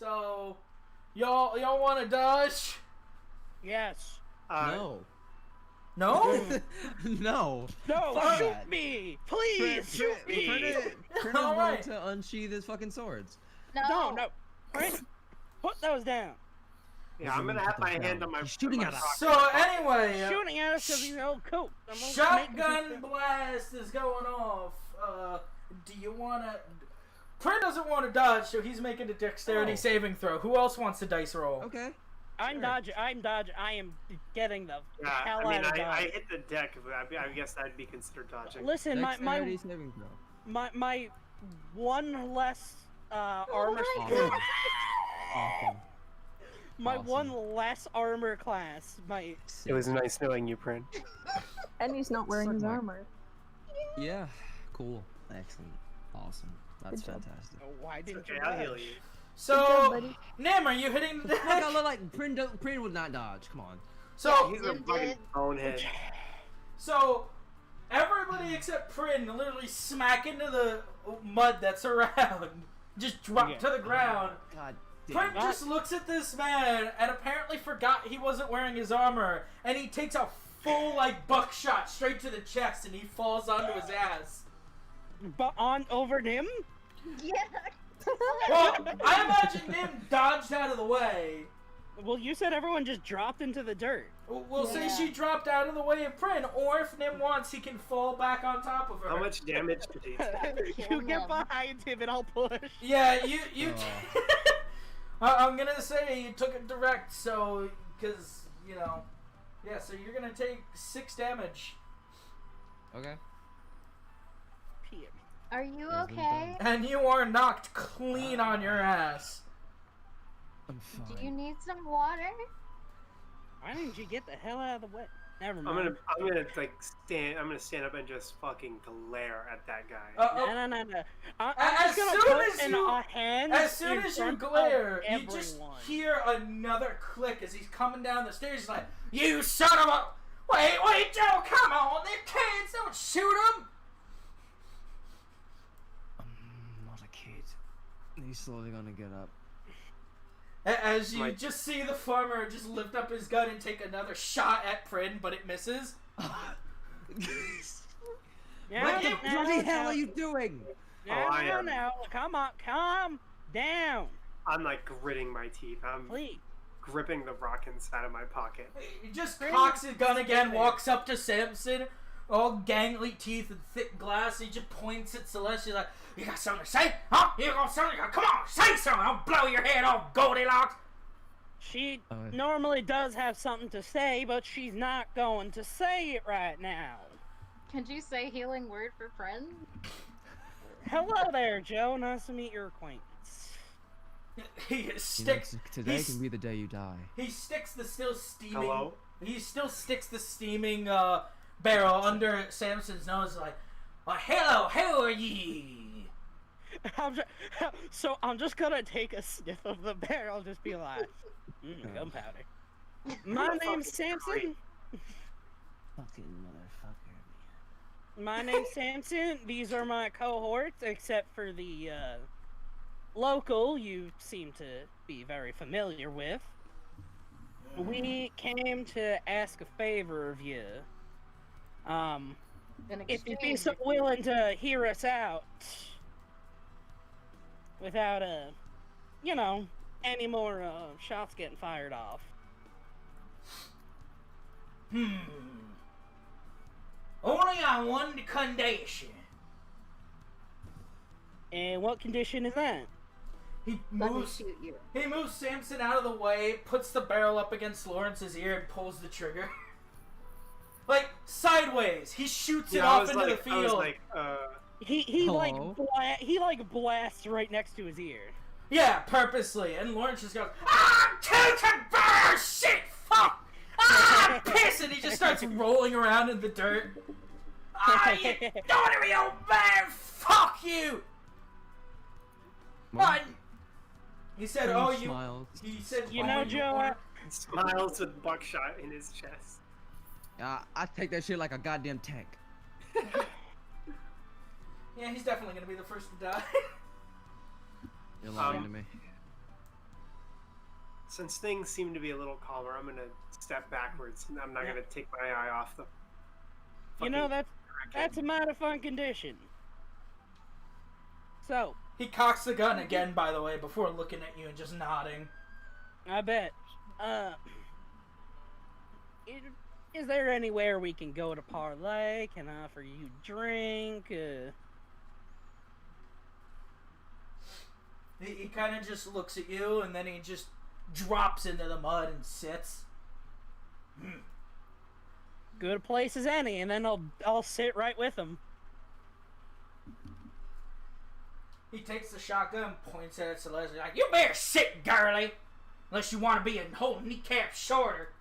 So, y'all want to dodge? Yes. No. No? No. No, Fuck shoot that. me! Please, shoot me! Print All is right. to unsheath his fucking swords. No. Chris, put those down. Yeah, I'm gonna have my hand on my. He's shooting at us. So anyway, Shooting at us because he's old coat. shotgun blast is going off. Do you wanna? Prin doesn't want to dodge, so he's making a dexterity saving throw. Who else wants to dice roll? Okay. I'm dodging. I am getting the hell I mean, out of dodge. I hit the deck, but I guess that'd be considered dodging. Listen, Dexterity saving throw. my one less armor. Awesome. My Awesome. one less armor class. My. It was nice knowing you, Prin. And he's not wearing his armor. Yeah. Cool. Excellent. Awesome. That's Good job. fantastic. Why didn't Okay, you? I'll heal you. So, buddy. Nim, are you hitting the Look, I deck? look like Prin would not dodge. Come on. So, He's a fucking bonehead. So, everybody except Prin literally smack into the mud that's around. Just drop to the ground. God Prin damn. just looks at this man and apparently forgot he wasn't wearing his armor, and he takes a full, buckshot straight to the chest, and he falls onto his ass. But on over him. Yeah. Well, I imagine Nim dodged out of the way. Well, you said everyone just dropped into the dirt. We'll say she dropped out of the way of Prin, or if Nim wants, he can fall back on top of her. How much damage did he take? You get behind him and I'll push. Yeah, you. I'm gonna say you took it direct, so because yeah. So you're gonna take 6 damage, Okay. Are you okay? and you are knocked clean on your ass. I'm fine. Do you need some water? Why didn't you get the hell out of the way? Never mind. I'm gonna stand up and just fucking glare at that guy. No. I'm As just gonna soon put as in you- a hand As soon in as you front of glare, you just everyone. hear another click as he's coming down the stairs. He's like, "You son of a! Wait, Joe! Come on, they're kids! Don't shoot them!" I'm not a kid. He's slowly gonna get up. As you just see the farmer just lift up his gun and take another shot at Prin, but it misses. Yeah, What the bloody hell are you doing? I am. No, come on, calm down, I'm gritting my teeth. I'm please. gripping the rock inside of my pocket. He just Prin, cocks his gun again, stay walks up to Samson, all gangly teeth and thick glass. He just points at Celeste. He's like, "You got something to say? Huh? You got something? Come on, say something! I'll blow your head off, Goldilocks!" She normally does have something to say, but she's not going to say it right now. Could you say healing word for friend? Hello there, Joe. Nice to meet your acquaintance. He sticks. Today he's- can be the day you die. He sticks the still steaming. Hello? He still sticks the steaming barrel under Samson's nose, like, "Hello, how are ye?" I'm just gonna take a sniff of the barrel, just be like, gunpowder. My name's Samson. Fucking motherfucker. My name's Samson. These are my cohorts, except for the local you seem to be very familiar with. We came to ask a favor of you. If you'd be so willing to hear us out without any more shots getting fired off. Only on one condition. And what condition is that? He Let me moves. shoot you. He moves Samson out of the way, puts the barrel up against Lawrence's ear, and pulls the trigger. Sideways. He shoots it off into the field. I was like, He Hello? blasts right next to his ear. Yeah, purposely. And Lawrence just goes, "Ah, Tilted Burr! Shit! Fuck! Ah, piss!" And he just starts rolling around in the dirt. "Ah, you dirty old man! Fuck you!" What? He said, Prin "Oh, you." smiles. He said, You "Oh, know, Joe, smiles with buckshot in his chest. I take that shit like a goddamn tank. Yeah, he's definitely gonna be the first to die. You're lying to me. Since things seem to be a little calmer, I'm gonna step backwards. And I'm not Yeah. gonna take my eye off the. You know, fucking that's a mighty fun condition. So, He cocks the gun again, by the way, before looking at you and just nodding. I bet. I- Is there anywhere we can go to parlay? Can I offer you a drink? He kind of just looks at you, and then he just drops into the mud and sits. Good a place as any, and then I'll sit right with him. He takes the shotgun, points at it to Leslie, like, "You better sit, girly, unless you want to be a whole kneecap shorter."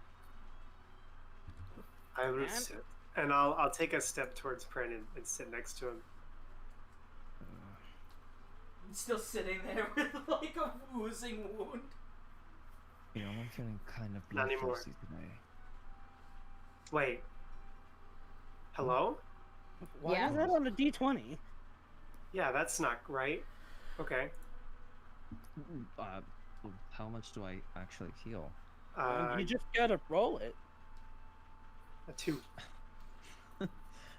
I will And- sit, and I'll take a step towards Prin and sit next to him. He's still sitting there with like a oozing wound. You know, I'm feeling kind of Not anymore. bloodthirsty today. Wait. Hello? Why Yeah. is that on a D20? Yeah, that's not right. Okay. Well, how much do I actually heal? You just gotta roll it. A 2.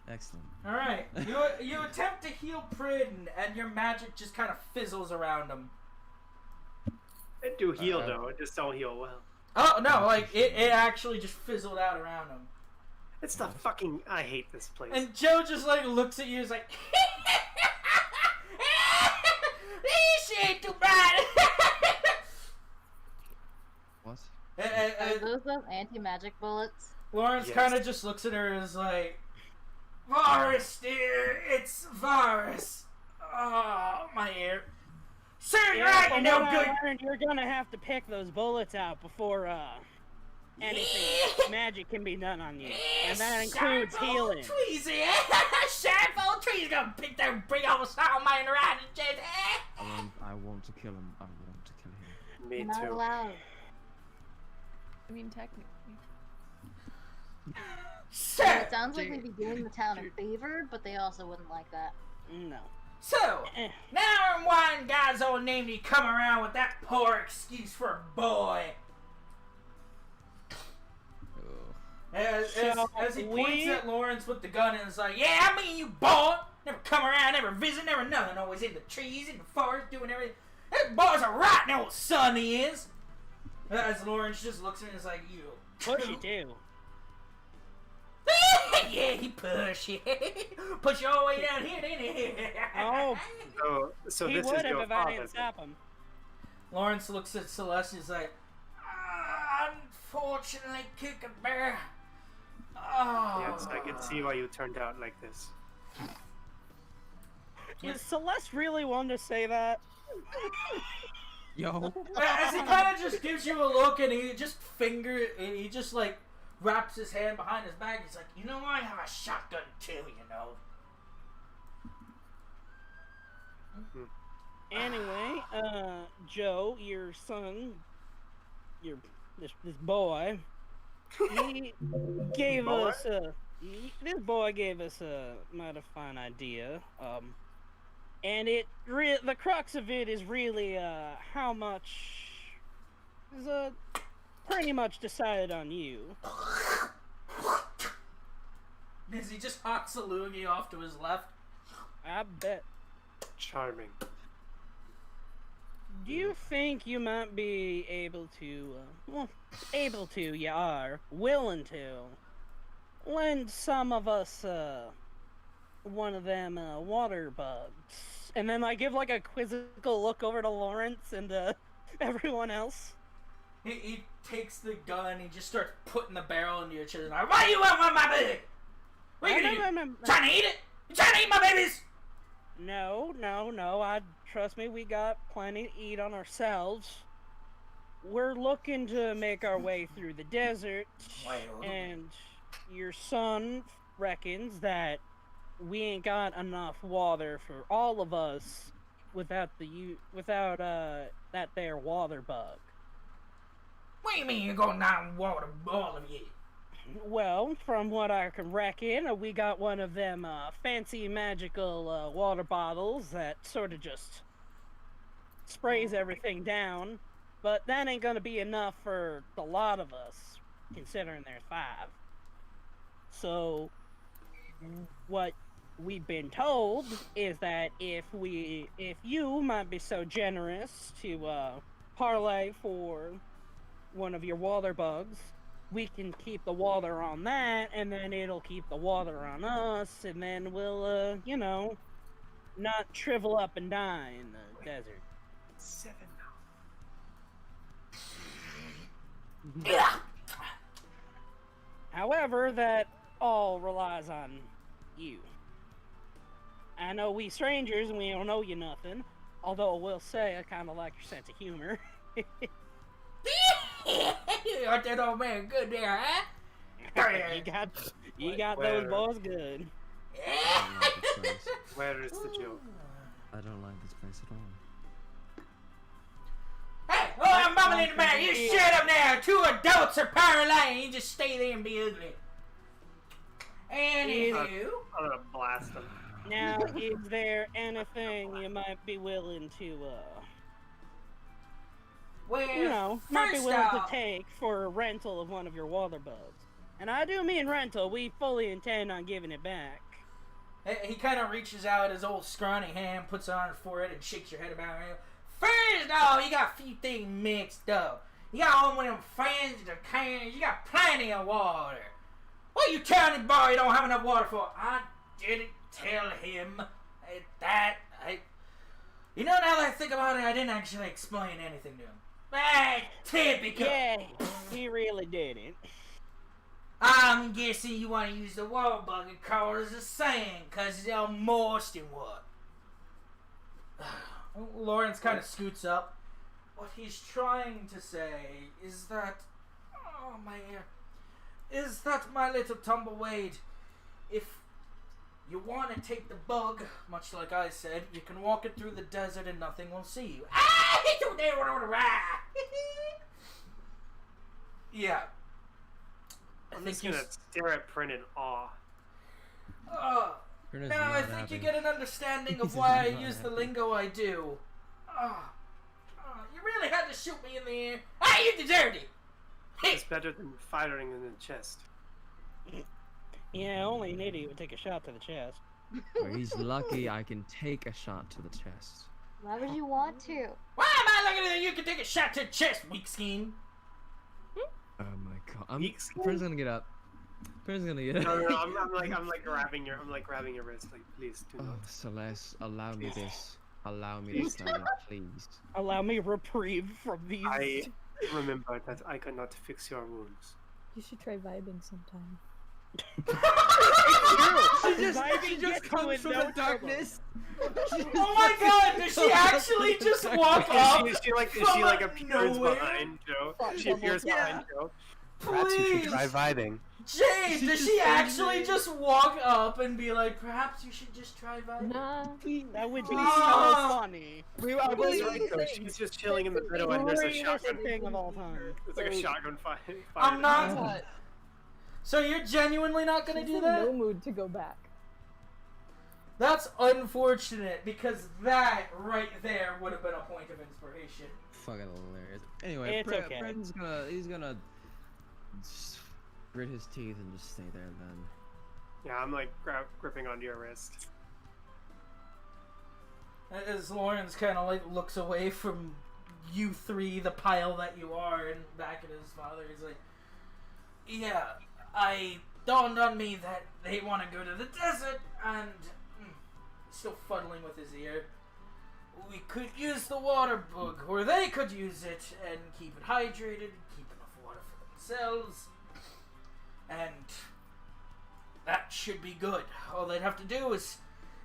Excellent. All right, you attempt to heal Prin, and your magic just kind of fizzles around him. It do heal though. It just don't heal well. Oh no, like it actually just fizzled out around him. It's the fucking. I hate this place. And Joe just like looks at you, and is like, "This ain't too bad." What? Are those anti-magic bullets? Lawrence Yes. kind of just looks at her and is like, "Varus, dear, it's Varus. Oh, my ear. Sir, you're right, you're from no what I good." learned, you're gonna have to pick those bullets out before anything magic can be done on you, and that includes healing. Trees, yeah. Sharp old trees gonna pick that big old star mine around and just. I want to kill him. I want to kill him. Me Not too. allowed. I mean, technically. So, It sounds like we'd be doing the town a favor, but they also wouldn't like that. No. so Eh. now and one guy's old name you come around with that poor excuse for a boy. Ugh. As he points we- at Lawrence with the gun and is like, "Yeah, I mean you boy. Never come around, never visit, never nothing. Always in the trees, in the forest, doing everything. That boy's a rotten old son he is." As Lawrence just looks at him and is like, "You Pushy too. yeah, he push. Push you all the way down here, didn't he?" Oh, So he this would is have your if I father. didn't stop him. Lawrence looks at Celeste and is like, "Unfortunately, Kookaburra. Oh. Yes, I can see why you turned out like this. Did Celeste really want to say that? Yo. As he kind of just gives you a look and he just like wraps his hand behind his back. He's like, "You know, I have a shotgun too, you know." Anyway, Joe, your son, this boy, he gave Boy? us this boy gave us a mighty fine idea. And the crux of it is really how much is pretty much decided on you. As he just hawks a loogie off to his left. I bet. Charming. Do you think you might be able to, you are, willing to, lend some of us, one of them, water bugs? And then I give, like, a quizzical look over to Lawrence and, everyone else. He takes the gun, he just starts putting the barrel into your chest. Like, "Why do you want my baby? What are you gonna do? Trying to eat it? You trying to eat my babies?" No. Trust me, we got plenty to eat on ourselves. We're looking to make our way through the desert, Well. and your son reckons that we ain't got enough water for all of us without that there water bug. What do you mean you're going down water, all of you? Well, from what I can reckon, we got one of them fancy magical water bottles that sort of just sprays everything down. but that ain't gonna be enough for the lot of us, considering there's 5. So, what we've been told is that if you might be so generous to parlay for one of your water bugs, we can keep the water on that, and then it'll keep the water on us, and then we'll, not shrivel up and die in the desert. 7 now. Yeah. However, that all relies on you. I know we strangers and we don't know you nothing, although I will say I kind of like your sense of humor. Got that old man good there, huh? you got Where? those boys good. I don't like this place. Where is the joke? I don't like this place at all. Hey, oh, I'm bumming in the back. You shut up now. 2 adults are parlaying. You just stay there and be ugly. Anywho. I'm gonna blast them. Now, is there anything you might be willing to, Well, might be first willing to off, take for a rental of one of your water bugs? And I do mean rental. We fully intend on giving it back. he kind of reaches out his old scrawny hand, puts it on her forehead, and shakes your head about him. First off, you got a few things mixed up. You got one of them fans, the cans. You got plenty of water. What you telling the boy you don't have enough water for? I didn't tell him that. You know, now that I think about it, I didn't actually explain anything to him. Hey, typical. Yeah, he really didn't. I'm guessing you want to use the water bucket cause the sand, cause it's all moist and what. Lawrence kind of scoots up. What he's trying to say is that, oh my ear, is that my little tumbleweed, if you want to take the bug, much like I said, you can walk it through the desert and nothing will see you. Yeah. I'm just gonna stare at Prin in awe. Print is Now not I think happy. you get an understanding of He's why I not use the happy. lingo I do. You really had to shoot me in the ear. Ah, you deserved it! It's better than firing in the chest. Yeah, only an idiot would take a shot to the chest. Well, he's lucky I can take a shot to the chest. Why would you want to? Why am I looking at you? You can take a shot to the chest, weak skin. Oh my god. Weeks? Prin's gonna get up. Prin's gonna get up. No, I'm like grabbing your wrist, like please do Oh, not. Celeste, allow me this. Allow me to stand up, please. Allow me reprieve from these. I remember that I cannot fix your wounds. You should try vibing sometime. She just comes from the darkness. Oh my god, does she actually just walk up? Is she like appears nowhere? behind Joe? Fuck, She appears yeah. behind Joe. Perhaps you should Please. try vibing. Jade, She does just she stands actually there. just walk up and be like, perhaps you should just try vibing? Nah. That would be Ah. so funny. I was Please. right though. She's just chilling in the middle and there's a Greatest shotgun. thing of all time. It's like a shotgun fire. I'm not- But So you're genuinely not gonna she's do in that? no mood to go back. That's unfortunate, because that right there would have been a point of inspiration. Fucking hilarious. Anyway, It's okay. Prin's gonna just grit his teeth and just stay there then. Yeah, I'm like gripping onto your wrist. As Lawrence kind of like looks away from you three, the pile that you are, and back at his father, he's like, yeah, I dawned on me that they want to go to the desert, and still fuddling with his ear. We could use the water bug, or they could use it and keep it hydrated, keep enough water for themselves, and that should be good. All they'd have to do is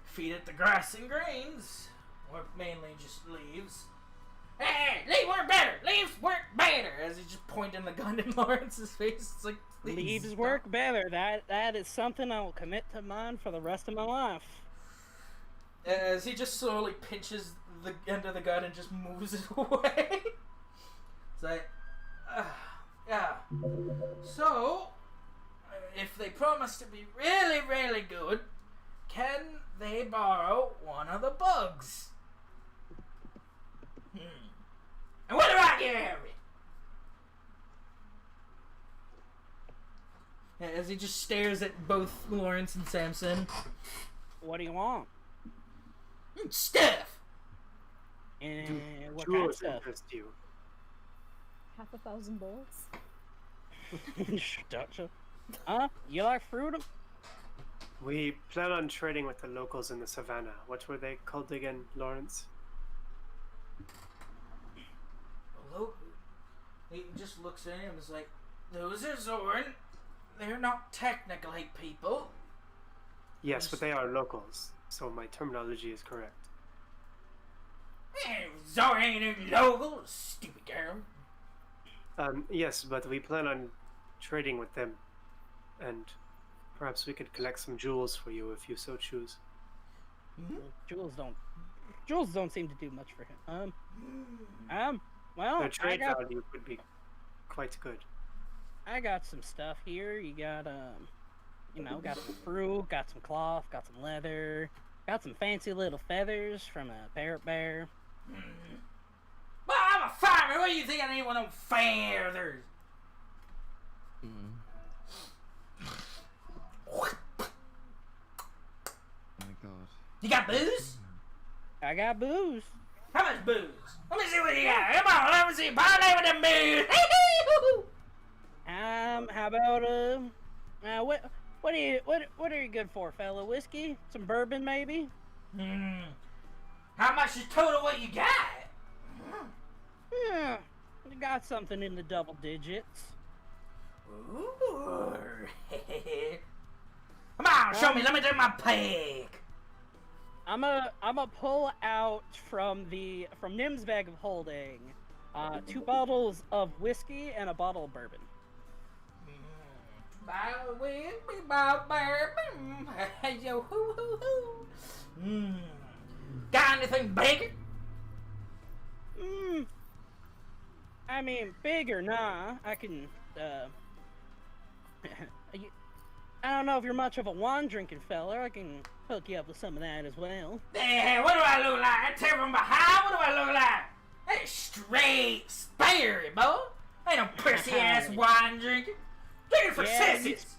feed it the grass and grains, or mainly just leaves. Hey, leaves work better! Leaves work better! As he's just pointing the gun in Lawrence's face. It's like, please Leaves stop. work better. That is something I will commit to mind for the rest of my life. As he just slowly pinches the end of the gun and just moves it away. It's like, yeah. So, if they promise to be really, really good, can they borrow one of the bugs? And what do I hear me. As he just stares at both Lawrence and Samson. What do you want? Stuff! And what kind of Jewels stuff? interest you. 1,000 bolts. Gotcha. You like fruit? We plan on trading with the locals in the savannah. What were they called again, Lawrence? Hello? He just looks at him and is like, those are Zorn. They're not technically people. Yes, but they are locals, so my terminology is correct. Zorn ain't local, stupid girl. Yes, but we plan on trading with them, and perhaps we could collect some jewels for you if you so choose. Jules don't seem to do much for him. Well, Their trade value would be quite good. I got some stuff here. You got got some fruit, got some cloth, got some leather, got some fancy little feathers from a parrot bear. Well, I'm a farmer. What do you think I need one of them feathers? Oh my god. You got booze? I got booze. How much booze? Let me see what you got. Come on, let me see. Parlay with them booze. How about what are you good for, fella? Whiskey? Some bourbon, maybe? How much is total what you got? Yeah, I got something in the double digits. Ooh. Come on, show me. Let me do my peg. I'ma pull out from Nim's bag of holding 2 bottles of whiskey and a bottle of bourbon. Yo, hoo, hoo, hoo. Got anything bigger? I mean, big or nah, I can, I don't know if you're much of a wine drinking fella. I can hook you up with some of that as well. Hey, what do I look like? I tear from behind? What do I look like? Hey, straight sperry, boy. Ain't no prissy ass wine drinking. Drinking for sissies.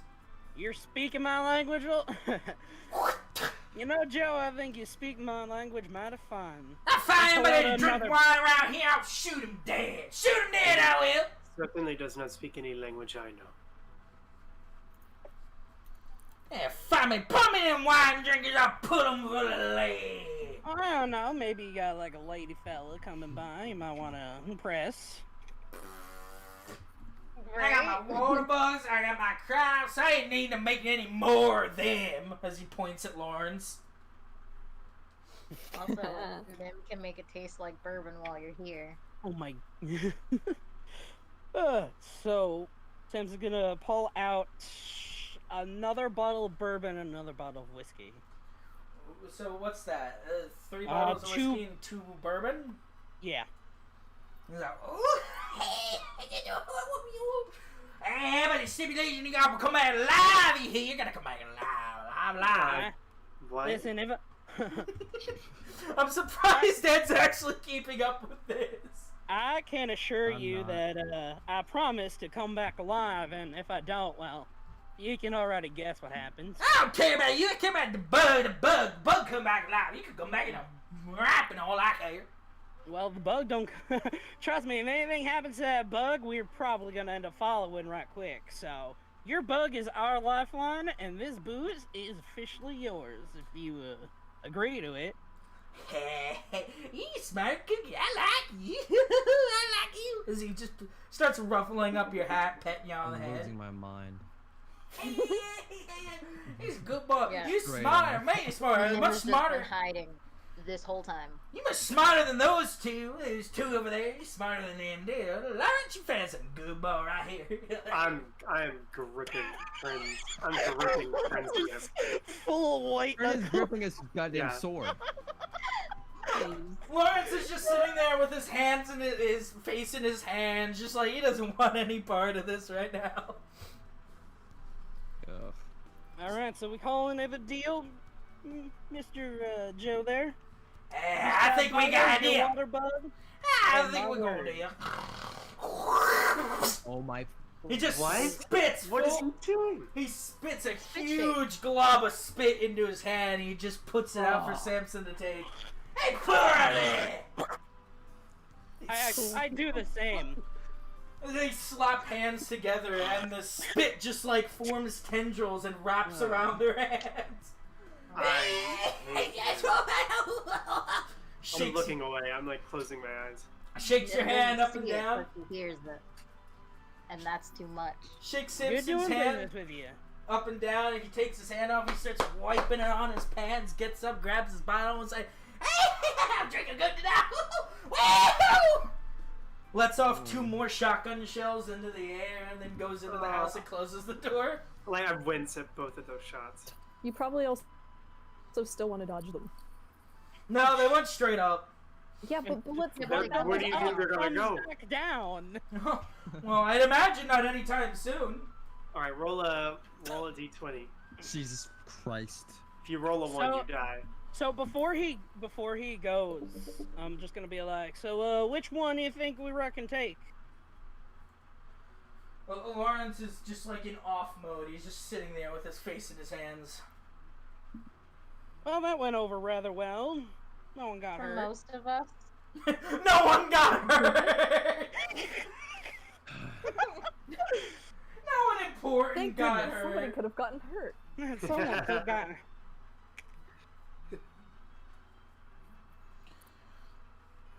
You're speaking my language? You know, Joe, I think you speak my language mighty fine. I find anybody to drink wine around here, I'll shoot him dead. Shoot him dead, I will. Certainly does not speak any language I know. Yeah, find me, put me in wine drinkers, I'll put them full of lead. I don't know, maybe you got like a lady fella coming by you might want to impress. I got my water bugs, I got my crabs, I ain't need to make any more of them, as he points at Lawrence. Also, them can make it taste like bourbon while you're here. Oh my. So, Sam's gonna pull out another bottle of bourbon and another bottle of whiskey. So what's that? 3 bottles of whiskey and 2 bourbon? Yeah. He's like, ooh. But the stipulation you gotta come out alive, you hear? You gotta come back alive. What? Listen, if I'm surprised Dad's actually keeping up with this. I can assure I'm you not. that I promise to come back alive, and if I don't, well, you can already guess what happens. I don't care about you. I care about the bug come back alive. You can come back in a rap and all I care. Well, the bug don't. Trust me, if anything happens to that bug, we're probably gonna end up following right quick. So, your bug is our lifeline, and this booze is officially yours if you agree to it. You smart cookie. I like you. I like you. As he just starts ruffling up your hat, petting you on the I'm head. losing my mind. He's a good boy. Yeah. You're Great smarter enough. than me. Smarter. Nim Much has just smarter. been hiding this whole time. You much smarter than those two. There's 2 over there. You're smarter than them, dude. Lawrence, you found some good boy right here. I'm gripping friends. I'm gripping friends again. Full of white. Fred is gripping his goddamn Yeah. sword. Lawrence is just sitting there with his hands in his face in his hands, just like he doesn't want any part of this right now. Ugh. All right, so we calling it a deal, Mr. Joe there. I think we got a deal. Water bug. I Oh, think my we're going word. to deal. Oh my. He just What? spits. What is full- he doing? He spits a shake. huge glob of spit into his hand. He just puts it out for Samson to take. Hey, Coralie! I do the same. They slap hands together, and the spit just like forms tendrils and wraps around their hands. I'm Shakes, looking away. I'm like closing my eyes. shakes your Yeah, hand doesn't up and see it, down. but he hears it. And that's too much. Shakes You're Simpson's doing hand business with you. up and down, and he takes his hand off. He starts wiping it on his pants. Gets up, grabs his bottle, and says, "Hey, I'm drinking good tonight." Woo! Lets off 2 more shotgun shells into the air, and then goes into the house and closes the door. Like I wince at both of those shots. You probably also still want to dodge them. No, they went straight up. Yeah, but bullets. Yeah, Where- but where do you think they're gonna go? Back down. Well, I'd imagine not anytime soon. All right, roll a d20. Jesus Christ. If you roll a 1, So- you die. So before he goes, I'm just gonna be like, so which one do you think we reckon take? Well, Lawrence is just like in off mode. He's just sitting there with his face in his hands. Well, that went over rather well. No one got For hurt. most of us. No one got hurt. No one important Thank got goodness, somebody hurt. could have gotten hurt. Someone could have gotten.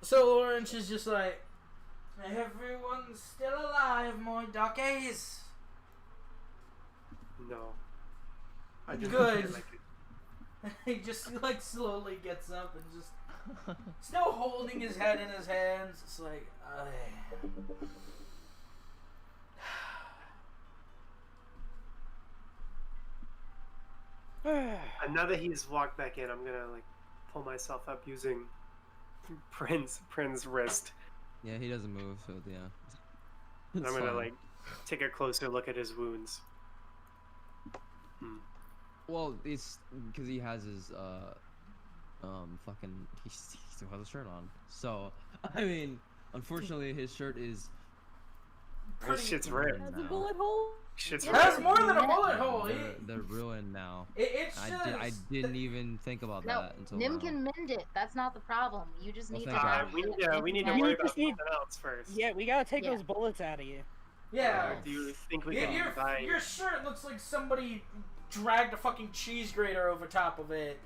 So Lawrence is just like, everyone's still alive, my duckies. No. I just Good. feel like it. He just like slowly gets up and just still holding his head in his hands. It's like, And now that he's walked back in, I'm gonna like pull myself up using Prin's wrist. Yeah, he doesn't move, so yeah. And I'm It's gonna fine. like take a closer look at his wounds. Well, it's because he has his fucking he still has a shirt on. So I mean, unfortunately, his shirt is This shit's ripped. Has a now. bullet hole. Shit's That's ripped. more than a bullet hole. They're ruined now. It's I, just. I didn't even think about No, that until Nim now. can mend it. That's not the problem. You just Well, need to. thank God. have we need to it. worry You about just need- something else first. Yeah, we gotta take Yeah. those bullets out of you. Yeah. Do you think we Your, can your, buy? your shirt looks like somebody dragged a fucking cheese grater over top of it.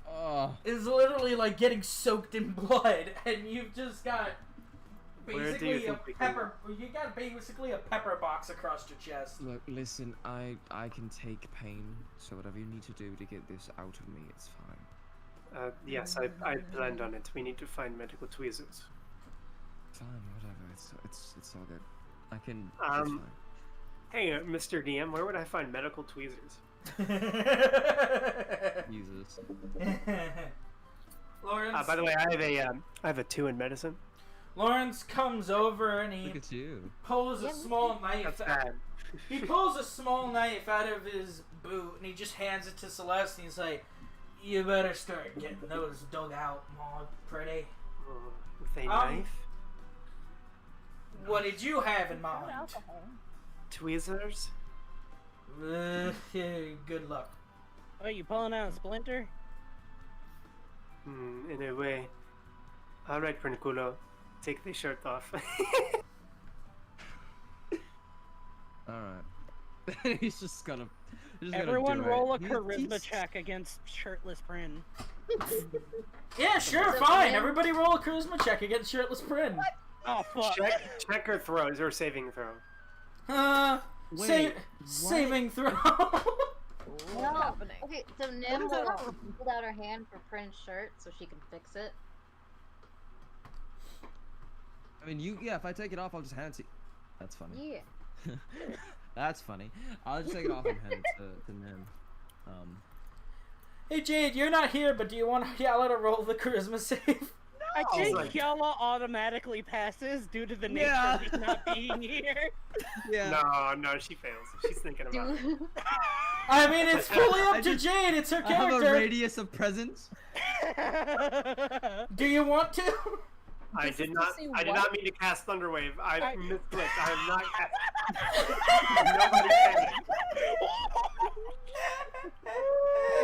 Oh, It's literally like getting soaked in blood, and you've just got Where do you basically a think we can- pepper. You got basically a pepper box across your chest. look, listen, I can take pain, so whatever you need to do to get this out of me, it's fine. Yes, I planned on it. We need to find medical tweezers. Fine, whatever. It's all good. I can. It's Um, fine. Hey, Mr. DM, where would I find medical tweezers? Jesus. Lawrence, By the way, I have a 2 in medicine. Lawrence comes over and he Look at you. pulls a Yeah, small knife. That's bad. He pulls a small knife out of his boot and he just hands it to Celeste. And he's like, "You better start getting those dug out, my pretty. With a Um, knife? What did you have in Not mind?" alcohol. Tweezers? Good luck. Oh, you pulling out a splinter? In a way. Alright, Princulo. Take the shirt off. Alright. He's just gonna. Everyone roll a He's- charisma check against shirtless Prin. Yeah, sure, So, fine. yeah. Everybody roll a charisma check against shirtless Prin. Oh fuck! check her throws or saving throw. Wait, saving throw. What's No. happening? Okay, so Nim is will that? hold out her hand for Prin's shirt so she can fix it. I mean, yeah. If I take it off, I'll just hand it to you. That's funny. Yeah. That's funny. I'll just take it off and hand it to Nim. Hey Jade, you're not here, but do you want Yala to roll the charisma save? I think Like- Yala automatically passes due to the nature Yeah. of his not being here. Yeah. No, she fails. She's thinking about it. Do I mean, it's fully up I to just- Jade. It's her I have a character. radius of presence. Do you want to? I This did is to not. see I did what? not mean to cast Thunderwave. I I- misclicked. I am not casting. Nobody can.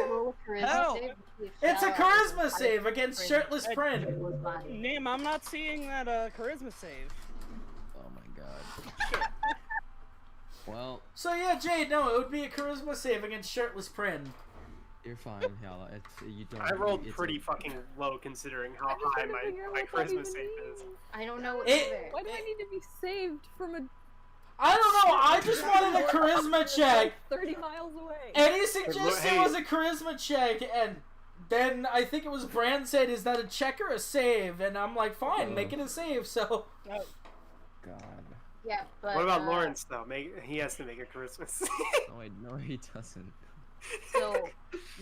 Roll a charisma Hell! save to see if It's a Shala charisma is save against Charisma. shirtless I- Prin. was mine. Nim, I'm not seeing that charisma save. Oh my god. Well, So yeah, Jade, no, it would be a charisma save against shirtless Prin. you're fine, Yala. It's you don't. I rolled it's pretty a- fucking low considering how I'm just high trying to my figure out my what that charisma even save is. means. I don't know what It- either. Why do I need to be saved from a I don't know, I just wanted a charisma check. 30 miles away? And he suggested Hey. it was a charisma check, and then I think it was Brand said, is that a check or a save? And I'm like, fine, make it a save, so... Oh, God. Yeah, but What about Lawrence though? He has to make a charisma save. No, wait, no, he doesn't. So,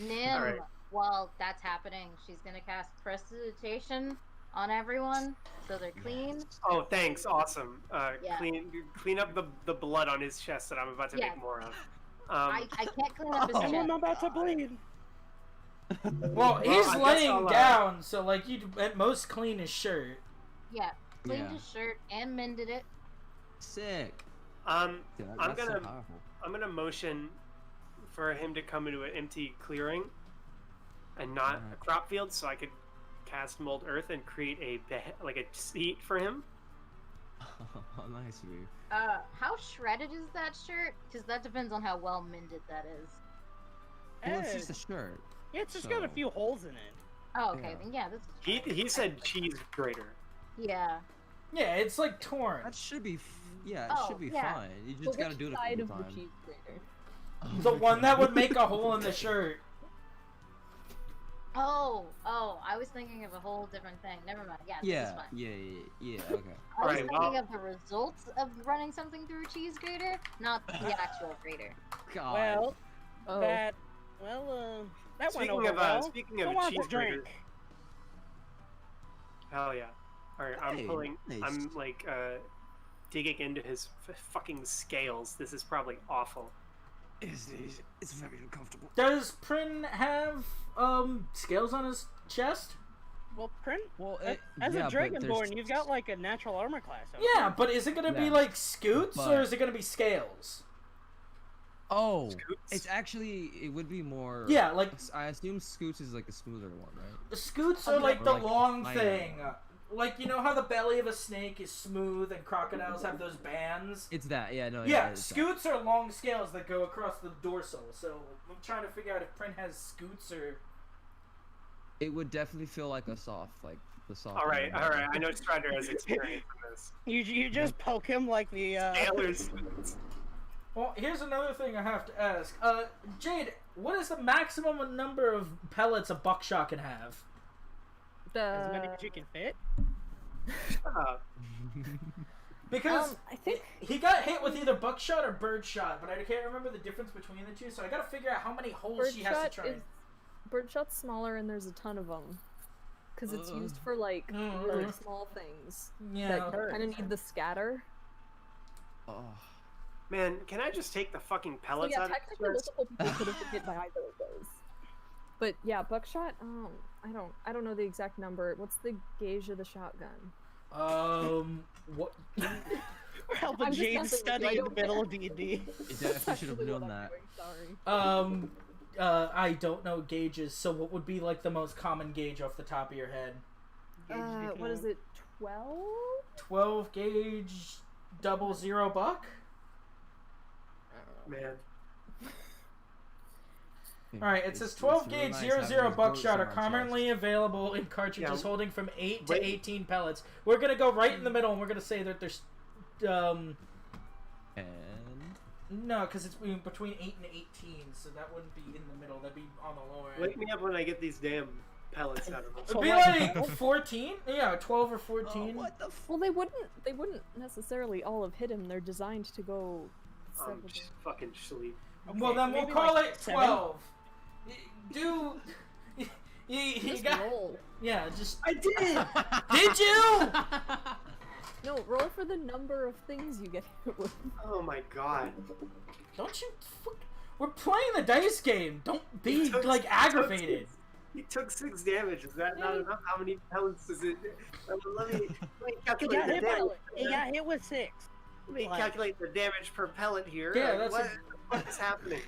Nim, Alright. while that's happening, she's gonna cast Prestidigitation on everyone, so they're clean. Oh, thanks. Awesome. Yeah. Clean up the blood on his chest that I'm about to Yeah. make more of. I can't clean up his Oh. chest. I'm about to bleed. Well, he's I guess laying I'll, down, so like you'd at most clean his shirt. Yeah, cleaned Yeah. his shirt and mended it. Sick. Um, Dude, I'm that's so gonna- powerful. I'm gonna motion for him to come into an empty clearing and not a Alright. crop field, so I could cast Mold Earth and create like a seat for him. Oh, nice of you. How shredded is that shirt? Because that depends on how well mended that is. Well, it's Eh, just a shirt. yeah, it's just got a so- few holes in it. Oh, okay, Yeah. then yeah, this is He said cheese grater. Yeah. Yeah, it's like torn. That should be. Yeah, it Oh, should be yeah. fine. You But just gotta which do it a side couple of the times. cheese grater? The one that would make a hole in the shirt. Oh, I was thinking of a whole different thing. Never mind. Yeah, this is Yeah, fine. yeah. Okay. I was Alright, thinking well- of the results of running something through a cheese grater, not the actual grater. God. Well, Oh, that went Speaking over of well. speaking Go of on, cheese drink. grater. Hell yeah. Alright, I'm Hey, pulling. nice. I'm like digging into his fucking scales. This is probably awful. It's very uncomfortable. Does Prin have scales on his chest? Well, Prin, Well, as yeah, a but there's- Dragonborn, you've got like a natural armor class. haven't Yeah, you? but is it gonna be Yeah. like scoots or But- is it gonna be scales? Oh, Scoots? it's actually it would be more. Yeah, like I assume Scoots is like the smoother one, right? the scoots Or are like the like long finer. thing. Like you know how the belly of a snake is smooth and crocodiles have those bands? It's that. Yeah, no. Yeah, it's that. scoots are long scales that go across the dorsal. So I'm trying to figure out if Prin has scoots or. It would definitely feel like a soft, like the soft. All right. I know Strider has experience in this. You just poke him like the Taylor's. Well, here's another thing I have to ask. Jade, what is the maximum number of pellets a buckshot can have? as many as you can fit. Because I think he got hit with either buckshot or birdshot, but I can't remember the difference between the two, so I gotta figure out how many holes she has to birdshot try. is birdshot's smaller and there's a ton of them. Because it's Ugh. used for like Mm, really mhm. small things Yeah. that kind of need the scatter. Oh. Man, can I just take the fucking So pellets yeah, out of technically this? multiple people could have been hit by either of those. But yeah, buckshot. I don't know the exact number. What's the gauge of the shotgun? What? We're helping I'm just Jade messing with you, study I in the don't middle care. of D&D. You definitely should have Actually what known I'm that. doing, sorry. I don't know gauges, so what would be like the most common gauge off the top of your head? What is it? 12? 12 gauge 00 buck? Man, Alright, it says 12 gauge 00 buckshot are commonly available in cartridges Yeah. holding from 8 to Wait. 18 pellets. We're gonna go right in the middle and we're gonna say that there's And no, because it's between 8 and 18, so that wouldn't be in the middle, that'd be on the lower wake end. me up when I get these damn pellets out of them. It'd be like 14? Yeah, 12 or 14. what the? F Well, they wouldn't necessarily all have hit him. They're designed to go several. Just fucking sleep. Well, then we'll maybe call like it 7? 12. Do. You Just got. roll. Yeah, just. I did. Did you? No, roll for the number of things you get hit with. Oh my god. Don't you. We're playing the dice game. Don't be, like, aggravated. He took 6 damage. Is that not enough? How many pellets is it? Let me He calculate got the hit. damage. He got hit with 6. Let me Like- calculate the damage per pellet here. Yeah, Like, that's what is happening?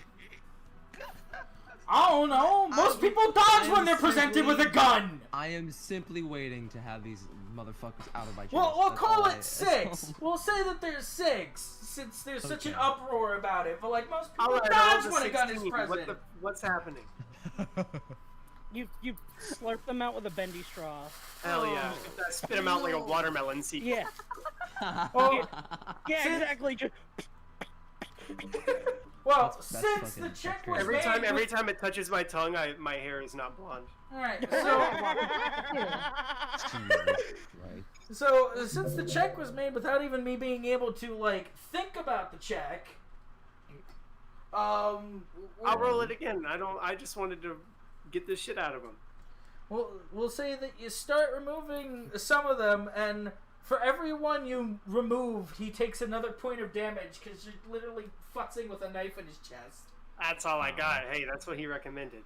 I don't know. Most people dodge when they're presented with a gun. I am simply waiting to have these motherfuckers out of my chest. Well, we'll That's call all it 6. We'll say that there's 6, since there's such an Okay. uproar about it. But like most people Alright, dodge roll when the a gun is 16. present. What's happening? You slurp them out with a bendy straw. Hell yeah. Spit him out like a watermelon seed. Yeah. Well, Yeah, Since- exactly. Just well, That's since fucking- the that's check crazy. was Every made time with- every time it touches my tongue, my hair is not blonde. Alright, Jesus Christ. so since the check was made without even me being able to like think about the check, I'll roll it again. I just wanted to get this shit out of him. we'll say that you start removing some of them, and for every one you removed, he takes another point of damage because you're literally futzing with a knife in his chest. That's all I got. Hey, that's what he recommended.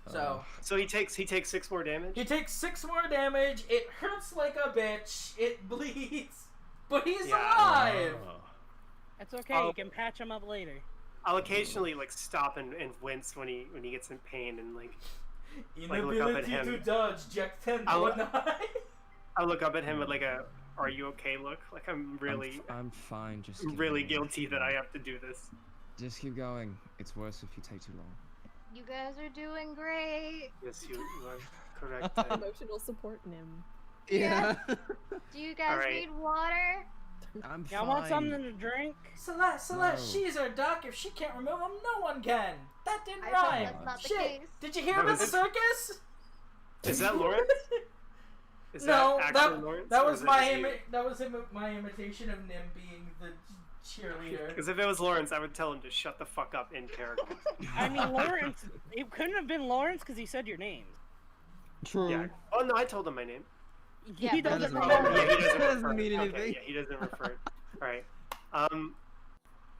So So he takes 6 more damage. he takes 6 more damage. It hurts like a bitch. It bleeds, but he's alive. That's okay. Oh. You can patch them up later. I'll occasionally like stop and wince when he gets in pain and like look up at Inability him. to dodge, Jack 10 I'll- to a 9. I look up at him with like a "Are you okay?" look. Like I'm I'm fine. Just keep really going. guilty that I have to do this. Just keep going. It's worse if you take too long. You guys are doing great. Yes, you are correct. Emotional support Nim. Yeah. Do you guys Alright. need water? I'm Y'all fine. want something to drink? Celeste, No. she's our doc. If she can't remove him, no one can. That didn't I thought rhyme. that's not the Shit. case. Did you hear That him at the was- circus? Is that Lawrence? Is No, that that actually Lawrence? that or was is my just you? that was my imitation of Nim being the cheerleader. Because if it was Lawrence, I would tell him to shut the fuck up in Paragon. I mean, Lawrence. It couldn't have been Lawrence because he said your name. True. Yeah. Oh no, I told him my name. Yeah, He but doesn't doesn't remember. matter. Yeah, he doesn't, Doesn't refer. mean Okay, anything. yeah, he doesn't refer. All right.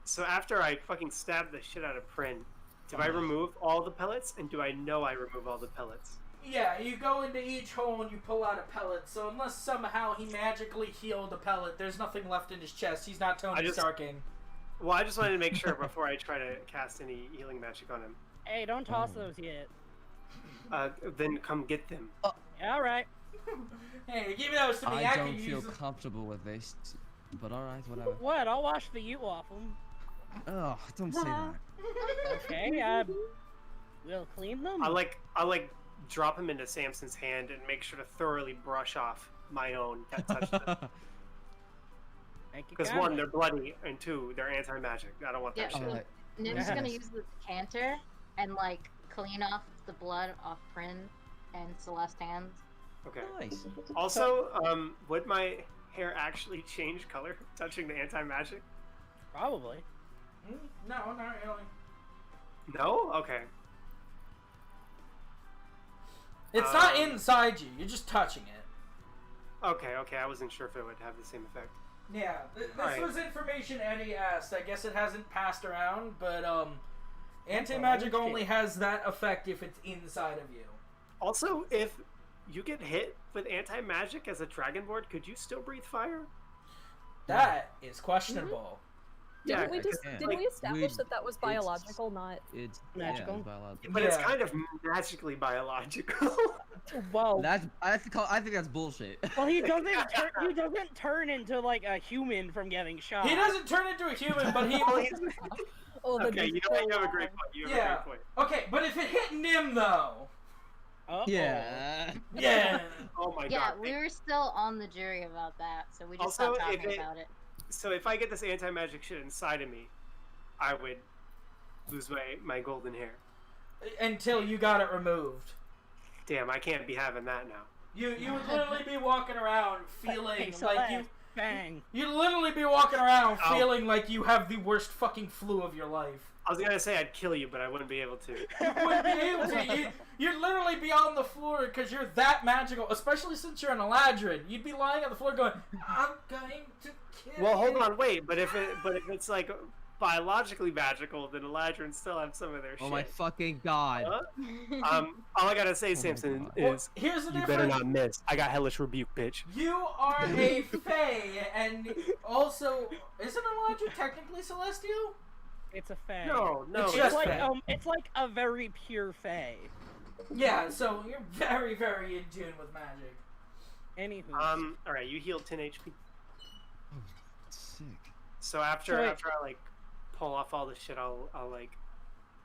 So after I fucking stab the shit out of Prin, do I remove all the pellets, and do I know I remove all the pellets? Yeah, you go into each hole and you pull out a pellet. So unless somehow he magically healed a pellet, there's nothing left in his chest. He's not Tony Starking. Well, I just wanted to make sure before I try to cast any healing magic on him. Hey, don't toss Oh. those yet. Then come get them. Yeah, all right. Hey, give those to me. I can don't feel use them. comfortable with this, but alright, whatever. What? I'll wash the U off them. Oh, don't say that. Okay, we'll clean them. I like drop him into Samson's hand and make sure to thoroughly brush off my own that touched them. Thank you Because kindly. one, they're bloody, and two, they're anti-magic. I don't want that Yeah. shit. Alright. Nim's gonna Yes. use the decanter and like clean off the blood off Prin and Celeste's hands. Okay. Nice. Also, would my hair actually change color touching the anti-magic? Probably. No, not really. No? Okay. It's not inside you. You're just touching it. Okay, I wasn't sure if it would have the same effect. Yeah, this Alright. was information Eddie asked. I guess it hasn't passed around, but anti-magic only has that effect if it's inside of you. Also, if you get hit with anti-magic as a dragonborn, could you still breathe fire? That is questionable. Didn't we because, just yeah. didn't we establish we- that that was it's- biological, not? It's Magical. Yeah, it's biological. But it's Yeah. kind of magically biological. Well, That's I think that's bullshit. well, he doesn't turn into like a human from getting shot. He doesn't turn into a human, but he. Well, he's- Oh, that'd okay, be you know what? so You have a great wrong. point. You have Yeah. a great point. Okay, but if it hit Nim though. Uh-oh. Yeah. Yeah. Oh my Yeah, god. we were still on the jury about that, so we just Also, stopped if talking it- about it. So if I get this anti-magic shit inside of me, I would lose my golden hair. Until you got it removed. Damn, I can't be having that now. You would literally be walking around feeling Hey, like you. Bang. You'd literally be walking around Ow. feeling like you have the worst fucking flu of your life. I was gonna say I'd kill you, but I wouldn't be able to. You wouldn't be able to. You'd literally be on the floor because you're that magical, especially since you're an Eladrin. You'd be lying on the floor going, I'm going to kill Well, hold you." on, wait. But if it's like biologically magical, then Eladrin still have some of their shit. Oh my fucking god. Huh? All I gotta say, my Samson, God. Well, is here's the you difference. better not miss. I got hellish rebuke, bitch. You are a fae, and also, isn't Elijah technically celestial? It's a fae. No, It's It's just like fae. it's like a very pure fae. Yeah, so you're very, very in tune with magic. Anywho. All right, you healed 10 HP. Oh, sick. So after So wait. after I like pull off all the shit, I'll like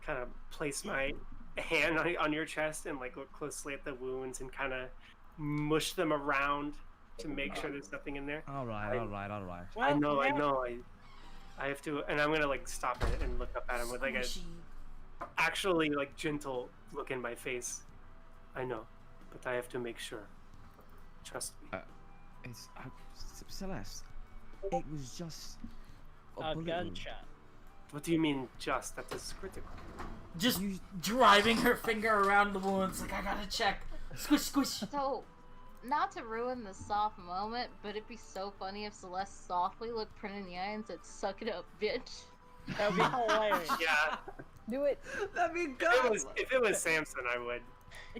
kind of place my hand on your chest and like look closely at the wounds and kind of mush them around to make sure there's nothing in there. Alright. I well, know, now- I have to, and I'm gonna like stop it and look up at him with like a Squishy. actually like gentle look in my face. I know, but I have to make sure. Trust me. It's Celeste. It was just a bullet wound. gunshot. What do you mean just? That is critical. Just You- driving her finger around the wounds, like, I gotta check. Squish, squish. So, not to ruin the soft moment, but it'd be so funny if Celeste softly looked Prin in the eye and said, "Suck it up, bitch." That would be hilarious. Yeah, Do it. That'd be if it was Samson, I would.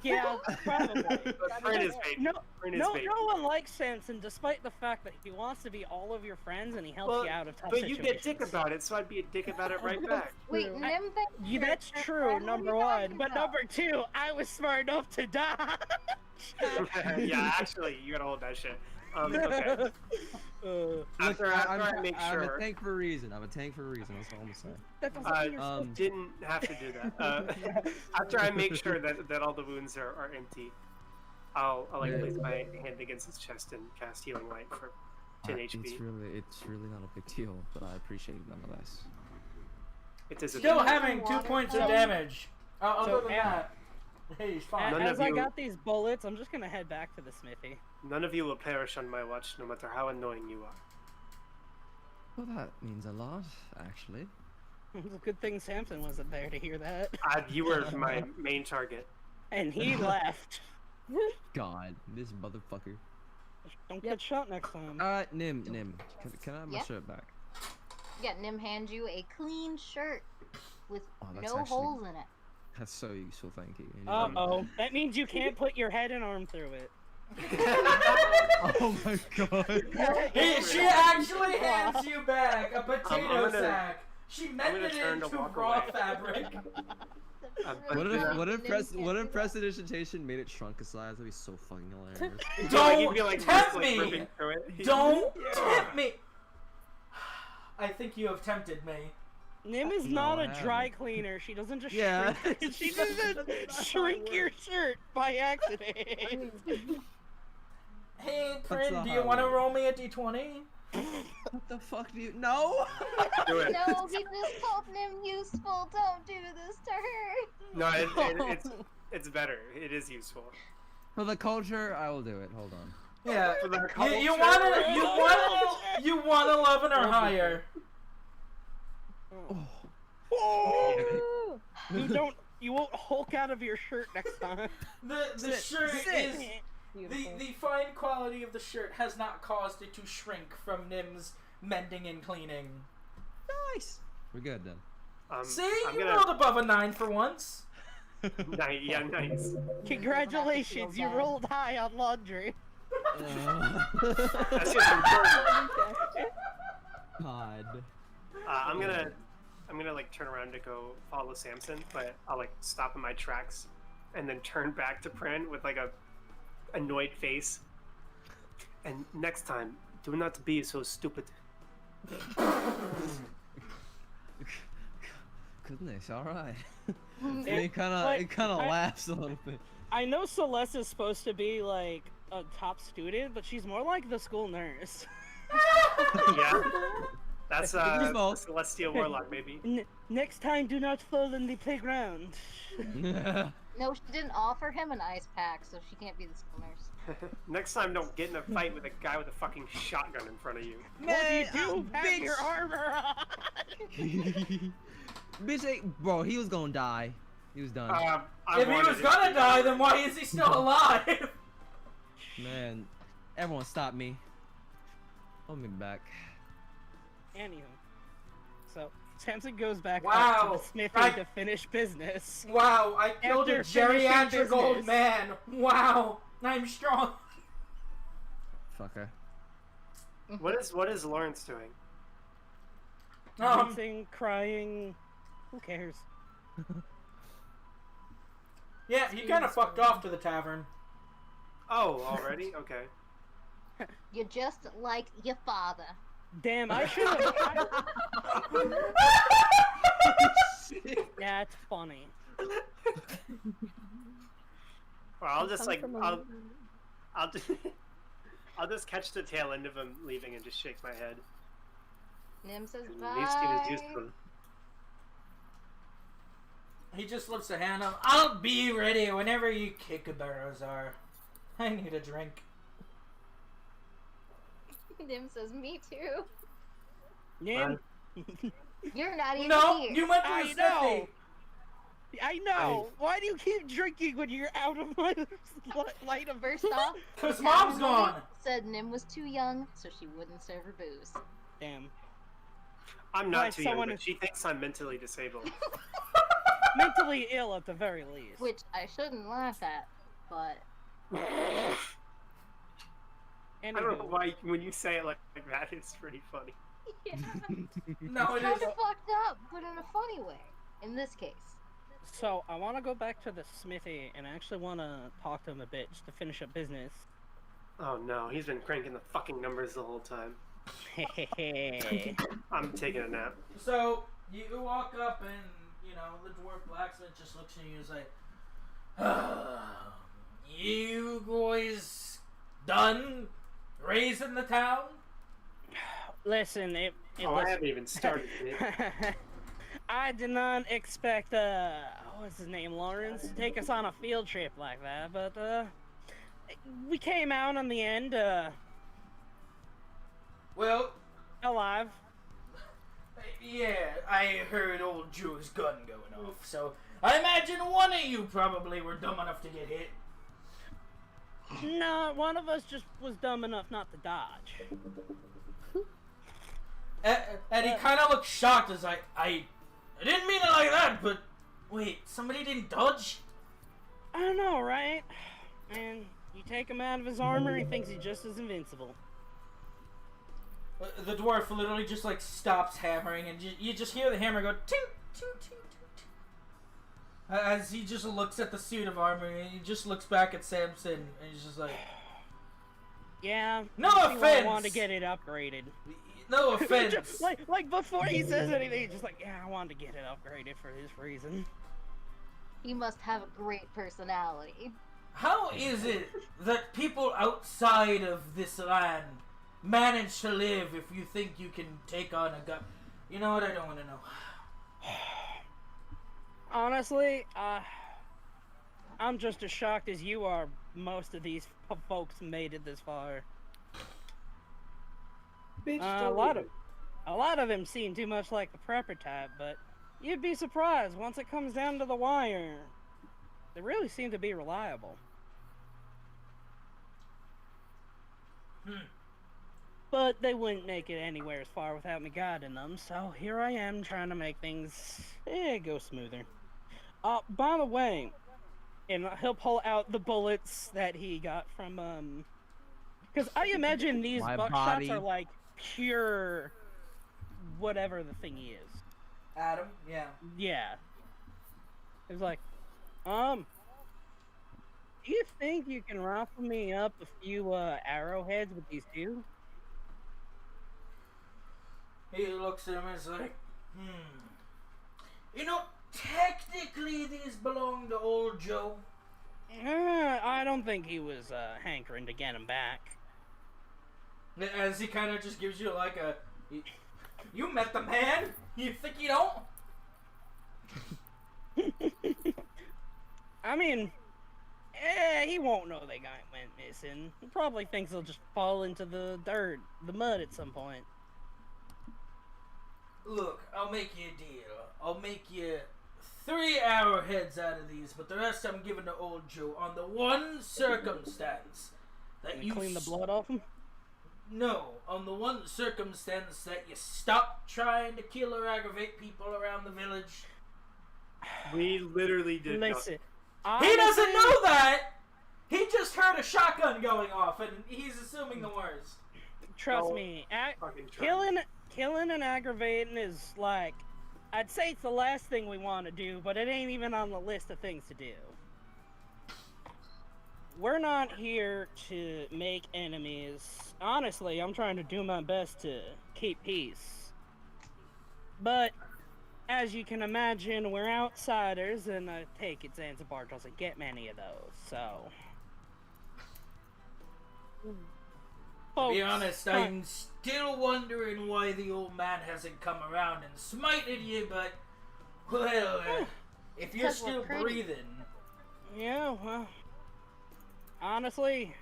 Yeah, probably. But Prin is baby. No, Prin is no, baby. no one likes Samson, despite the fact that he wants to be all of your friends and he helps Well, you out of tough But you situations. get dick about it, so I'd be a dick about it right back. Wait, True. Nim thinks Yeah, you're that's your true, friend? What are you number one. talking But about? number two, I was smart enough to die. Yeah, actually, you gotta hold that shit. Okay. After I make I'm sure. a tank for a reason. I'm a tank for a reason. That's all I'm saying. That doesn't mean you're Um, Didn't have to do that. After I make sure that all the wounds are empty, I'll like Yeah. place my hand against his chest and cast healing light for 10 HP. It's really not a big deal, but I appreciate it nonetheless. It is a Still big- having 2 points of So- damage. Other so than Al- that, hey, he's fine. None As of I you- got these bullets, I'm just gonna head back to the smithy. None of you will perish on my watch, no matter how annoying you are. Well, that means a lot, actually. It's a good thing Samson wasn't there to hear that. You were my main target. And he left. God, this motherfucker. Don't Yep. get shot next time. Nim, can I have my Yeah? shirt back? Yeah, Nim hands you a clean shirt with Oh, that's no actually- holes in it. That's so useful, thank you. Uh-oh. That means you can't put your head and arm through it. Oh my god. She actually hands you back a potato gonna- sack. She mended it turn to into walk raw away. fabric. What if prestidigitation made it shrunk a size? That'd be so fucking hilarious. Don't You'd be, like, tempt just, like, me! ripping through it. Don't tempt me! I think you have tempted me. Nim is No, not I a haven't. dry cleaner. She doesn't just Yeah. shrink. She doesn't shrink your shirt by accident. Hey, not friend, do how you it want to works. roll me a d20? What the fuck do you? No. Do it. No, he just called Nim useful. Don't do this to her. No, it's better. It is useful. For the culture, I will do it. Hold on. Yeah. For the You culture. want 11 or higher. Oh. You won't Hulk out of your shirt next time. The shirt Sit. is Beautiful. the fine quality of the shirt has not caused it to shrink from Nim's mending and cleaning. Nice. We're good then. See, I'm you gonna. rolled above a 9 for once. Nice, yeah, nice. Congratulations, you bad. rolled high on laundry. That's just important. God. I'm gonna like turn around to go follow Samson, but I'll like stop in my tracks, and then turn back to Prin with like a annoyed face. And next time, do not be so stupid. Goodness, all right. It- it kind of I- laughs a little bit. I know Celeste is supposed to be like a top student, but she's more like the school nurse. Yeah, that's He's both. Celestial Warlock, baby. Next time, do not fall in the playground. No, she didn't offer him an ice pack, so she can't be the school nurse. Next time, don't get in a fight with a guy with a fucking shotgun in front of you. What do you do? Have your armor on. Bitch, bro, he was gonna die. He was done. I If he wanted was it gonna to. die, then why is he still alive? Man, everyone stop me. Hold me back. Anywho, So Samson goes back up Wow, to the smithy I- to finish business. Wow, I killed a After finishing geriatric old business. man. Wow, I'm strong. Fucker. What is Lawrence doing? Dancing, crying. Who cares? Yeah, he kind of fucked off to the tavern. Oh, already? Okay. You're just like your father. Damn, I should have. That's funny. Well, I'll just Come like from a- I'll just I'll just catch the tail end of him leaving and just shake my head. Nim says At least he was bye. useful. He just lifts a hand up. I'll be ready whenever you kickaburras are. I need a drink. Nim says me too. Nim, You're not even No, here. you went to I the know. smithy. I know. Why do you keep drinking when you're out of my light of First off, Cause the mom's tavern gone. lady said Nim was too young, so she wouldn't serve her booze. Damn. I'm Why, not too young, someone but is- she thinks I'm mentally disabled. Mentally ill at the very least. Which I shouldn't laugh at, but I don't know Anywho, why when you say it like that, it's pretty funny. yeah, No, it kind is. of fucked up, but in a funny way. In this case, so I want to go back to the smithy and I actually want to talk to him a bit just to finish up business. Oh no, he's been cranking the fucking numbers the whole time. I'm taking a nap. So you walk up and the dwarf blacksmith just looks at you and is like, "You boys done raising the town?" Listen, it Oh, was... I haven't even started yet. I did not expect, what's his name, Lawrence, to take us on a field trip like that, but, we came out in the end, Well, alive. yeah, I heard old Joe's gun going off, so I imagine one of you probably were dumb enough to get hit. No, one of us just was dumb enough not to dodge. And he kind of looked shocked as I didn't mean it like that, but wait, somebody didn't dodge? I don't know, right? And you take him out of his armor, he thinks he's just as invincible. The dwarf literally just like stops hammering, and you just hear the hammer go toot toot toot toot. As he just looks at the suit of armor, and he just looks back at Samson, and he's just like, Yeah. No you see why I offense. wanted to get it upgraded. "No offense." Just, like before he says anything, he's just like, yeah, I wanted to get it upgraded for this reason. he must have a great personality. How is it that people outside of this land manage to live if you think you can take on a gun? You know what? I don't want to know. Honestly, I'm just as shocked as you are. Most of these folks made it this far. A lot of them seem too much like the prepper type, but you'd be surprised once it comes down to the wire. They really seem to be reliable. But they wouldn't make it anywhere as far without me guiding them, so here I am trying to make things go smoother. By the way, and he'll pull out the bullets that he got from, because I imagine these My buckshots body. are like pure whatever the thingy is. Adam, yeah. Yeah. It's like, do you think you can rifle me up a few arrowheads with these two? He looks at him and is like, technically these belong to old Joe. I don't think he was hankering to get him back. As he kind of just gives you like a, you met the man? You think you don't? I mean, he won't know they went missing. He probably thinks he'll just fall into the dirt, the mud at some point. Look, I'll make you a deal. I'll make you 3 arrowheads out of these, but the rest I'm giving to old Joe on the one circumstance that And you clean the blood off him? No, on the one circumstance that you stop trying to kill or aggravate people around the village. We literally did Listen, He doesn't honestly, know that! He just heard a shotgun going off, and he's assuming the worst. Trust No. me, Fucking try. killing and aggravating is like, I'd say it's the last thing we want to do, but it ain't even on the list of things to do. We're not here to make enemies. Honestly, I'm trying to do my best to keep peace. But, as you can imagine, we're outsiders, and I take it Zanzibar doesn't get many of those, so... To be Folks, honest, I'm still wondering why the old man hasn't come around and smited you, but, well, if you're Because we're still pretty. breathing, Yeah, well, honestly,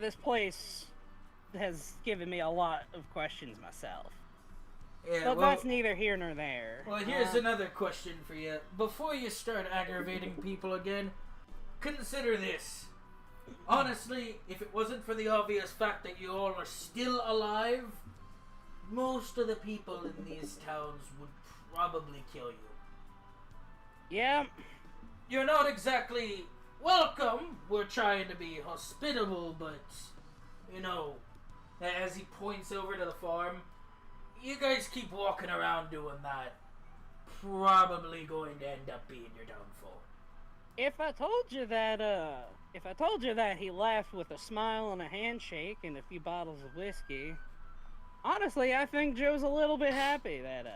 this place has given me a lot of questions myself. yeah, But well, that's neither here nor there. well, here's another question for you. Before you start aggravating people again, consider this. Honestly, if it wasn't for the obvious fact that you all are still alive, most of the people in these towns would probably kill you. Yeah, You're not exactly welcome. We're trying to be hospitable, but, you know, as he points over to the farm, you guys keep walking around doing that, probably going to end up being your downfall. if I told you that he left with a smile and a handshake and a few bottles of whiskey, honestly, I think Joe's a little bit happy that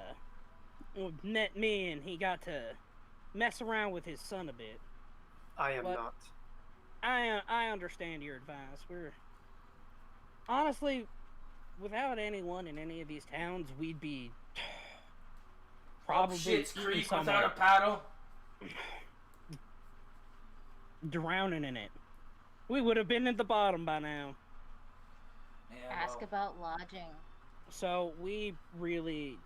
met me and he got to mess around with his son a bit. I am What? not. I understand your advice. We're honestly, without anyone in any of these towns, we'd be probably Shit's eating Creek somewhere, without a paddle. drowning in it. We would have been at the bottom by now. Yeah, Ask well, about lodging. So we really,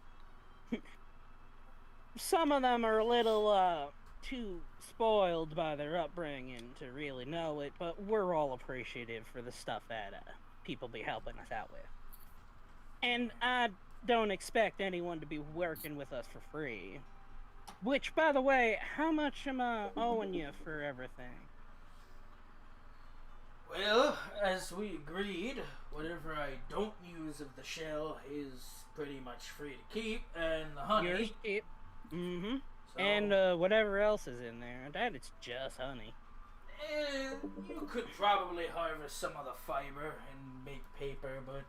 some of them are a little too spoiled by their upbringing to really know it, but we're all appreciative for the stuff that people be helping us out with. And I don't expect anyone to be working with us for free. Which, by the way, how much am I owing you for everything? well, as we agreed, whatever I don't use of the shell is pretty much free to keep, and the honey. Mm-hmm. So, And whatever else is in there. That it's just honey. you could probably harvest some of the fiber and make paper, but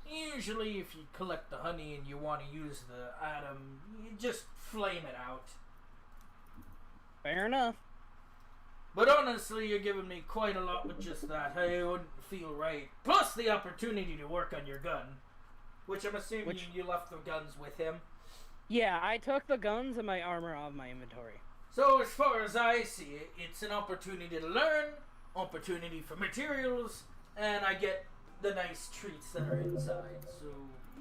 usually if you collect the honey and you want to use the atom, you just flame it out. Fair enough. But honestly, you're giving me quite a lot with just that. I wouldn't feel right. Plus the opportunity to work on your gun, which I'm assuming you left the guns with him. Yeah, I took the guns and my armor off my inventory. So as far as I see it, it's an opportunity to learn, opportunity for materials, and I get the nice treats that are inside. So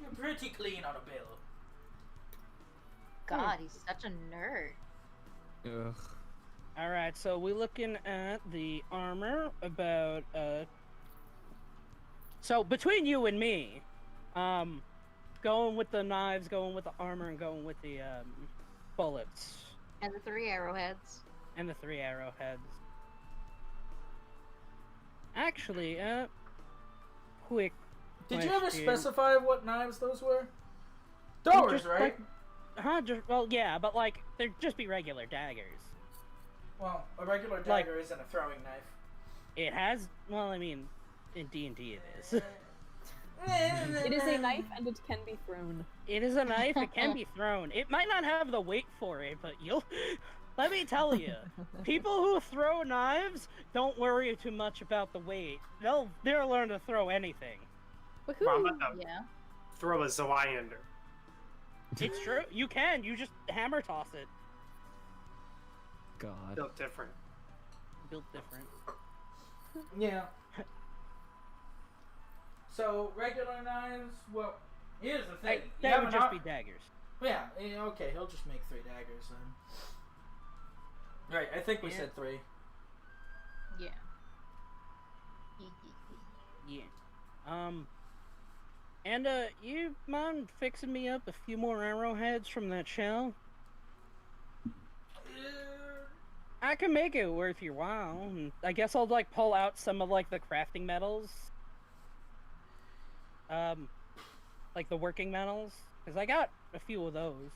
you're pretty clean on a bill. God, he's such a nerd. Ugh. Alright, so we're looking at the armor about, So, between you and me, going with the knives, going with the armor, and going with the, bullets. And the 3 arrowheads. And the 3 arrowheads. Actually, quick Did you ever question. specify what knives those were? Doors, Just right? well, yeah, but like, they'd just be regular daggers. Well, a regular Like- dagger isn't a throwing knife. It has, well, I mean, in D&D it is. It is a knife and it can be thrown. It is a knife, it can be thrown. It might not have the weight for it, but let me tell you, people who throw knives don't worry too much about the weight. They'll learn to throw anything. Woohoo! Well, I'm about to Yeah. throw a Zawyander. It's true, you can, you just hammer toss it. God. Built different. Built different. Yeah. So, regular knives, well, here's the thing. You That have would an just op- be daggers. Yeah, okay, he'll just make 3 daggers then. Right, I think we Yeah. said 3. Yeah. Yeah. And you mind fixing me up a few more arrowheads from that shell? I can make it worth your while. And I guess I'll like pull out some of like the crafting metals. Like the working metals, because I got a few of those.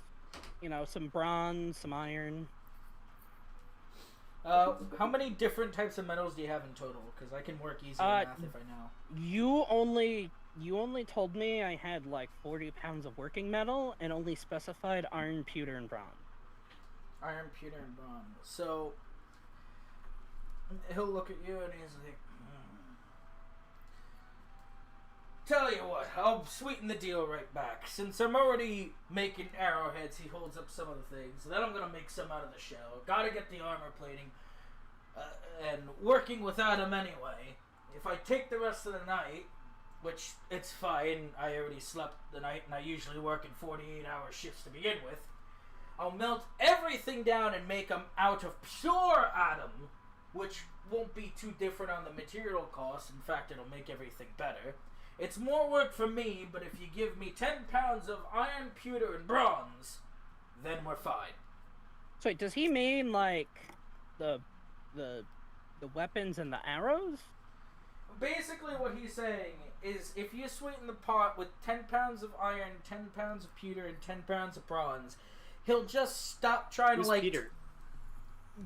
You know, some bronze, some iron. How many different types of metals do you have in total? Because I can work easy math if I know. You only told me I had like 40 pounds of working metal and only specified iron, pewter, and bronze. Iron, pewter, and bronze. So he'll look at you and he's like, Tell you what, I'll sweeten the deal right back. Since I'm already making arrowheads, he holds up some of the things. Then I'm gonna make some out of the shell. Gotta get the armor plating. And working without him anyway. If I take the rest of the night, which it's fine, I already slept the night and I usually work in 48-hour shifts to begin with, I'll melt everything down and make them out of pure atom, which won't be too different on the material cost. In fact, it'll make everything better. It's more work for me, but if you give me 10 pounds of iron, pewter, and bronze, then we're fine. So wait, does he mean like the weapons and the arrows? Basically what he's saying is if you sweeten the pot with 10 pounds of iron, 10 pounds of pewter, and 10 pounds of bronze, he'll just stop trying to like... Peter?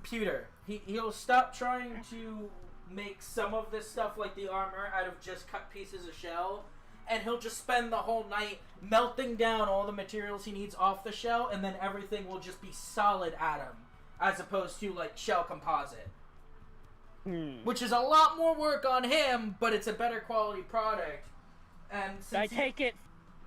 Pewter. He'll stop trying to make some of this stuff like the armor out of just cut pieces of shell, and he'll just spend the whole night melting down all the materials he needs off the shell, and then everything will just be solid atom as opposed to like shell composite, which is a lot more work on him, but it's a better quality product. And since I take it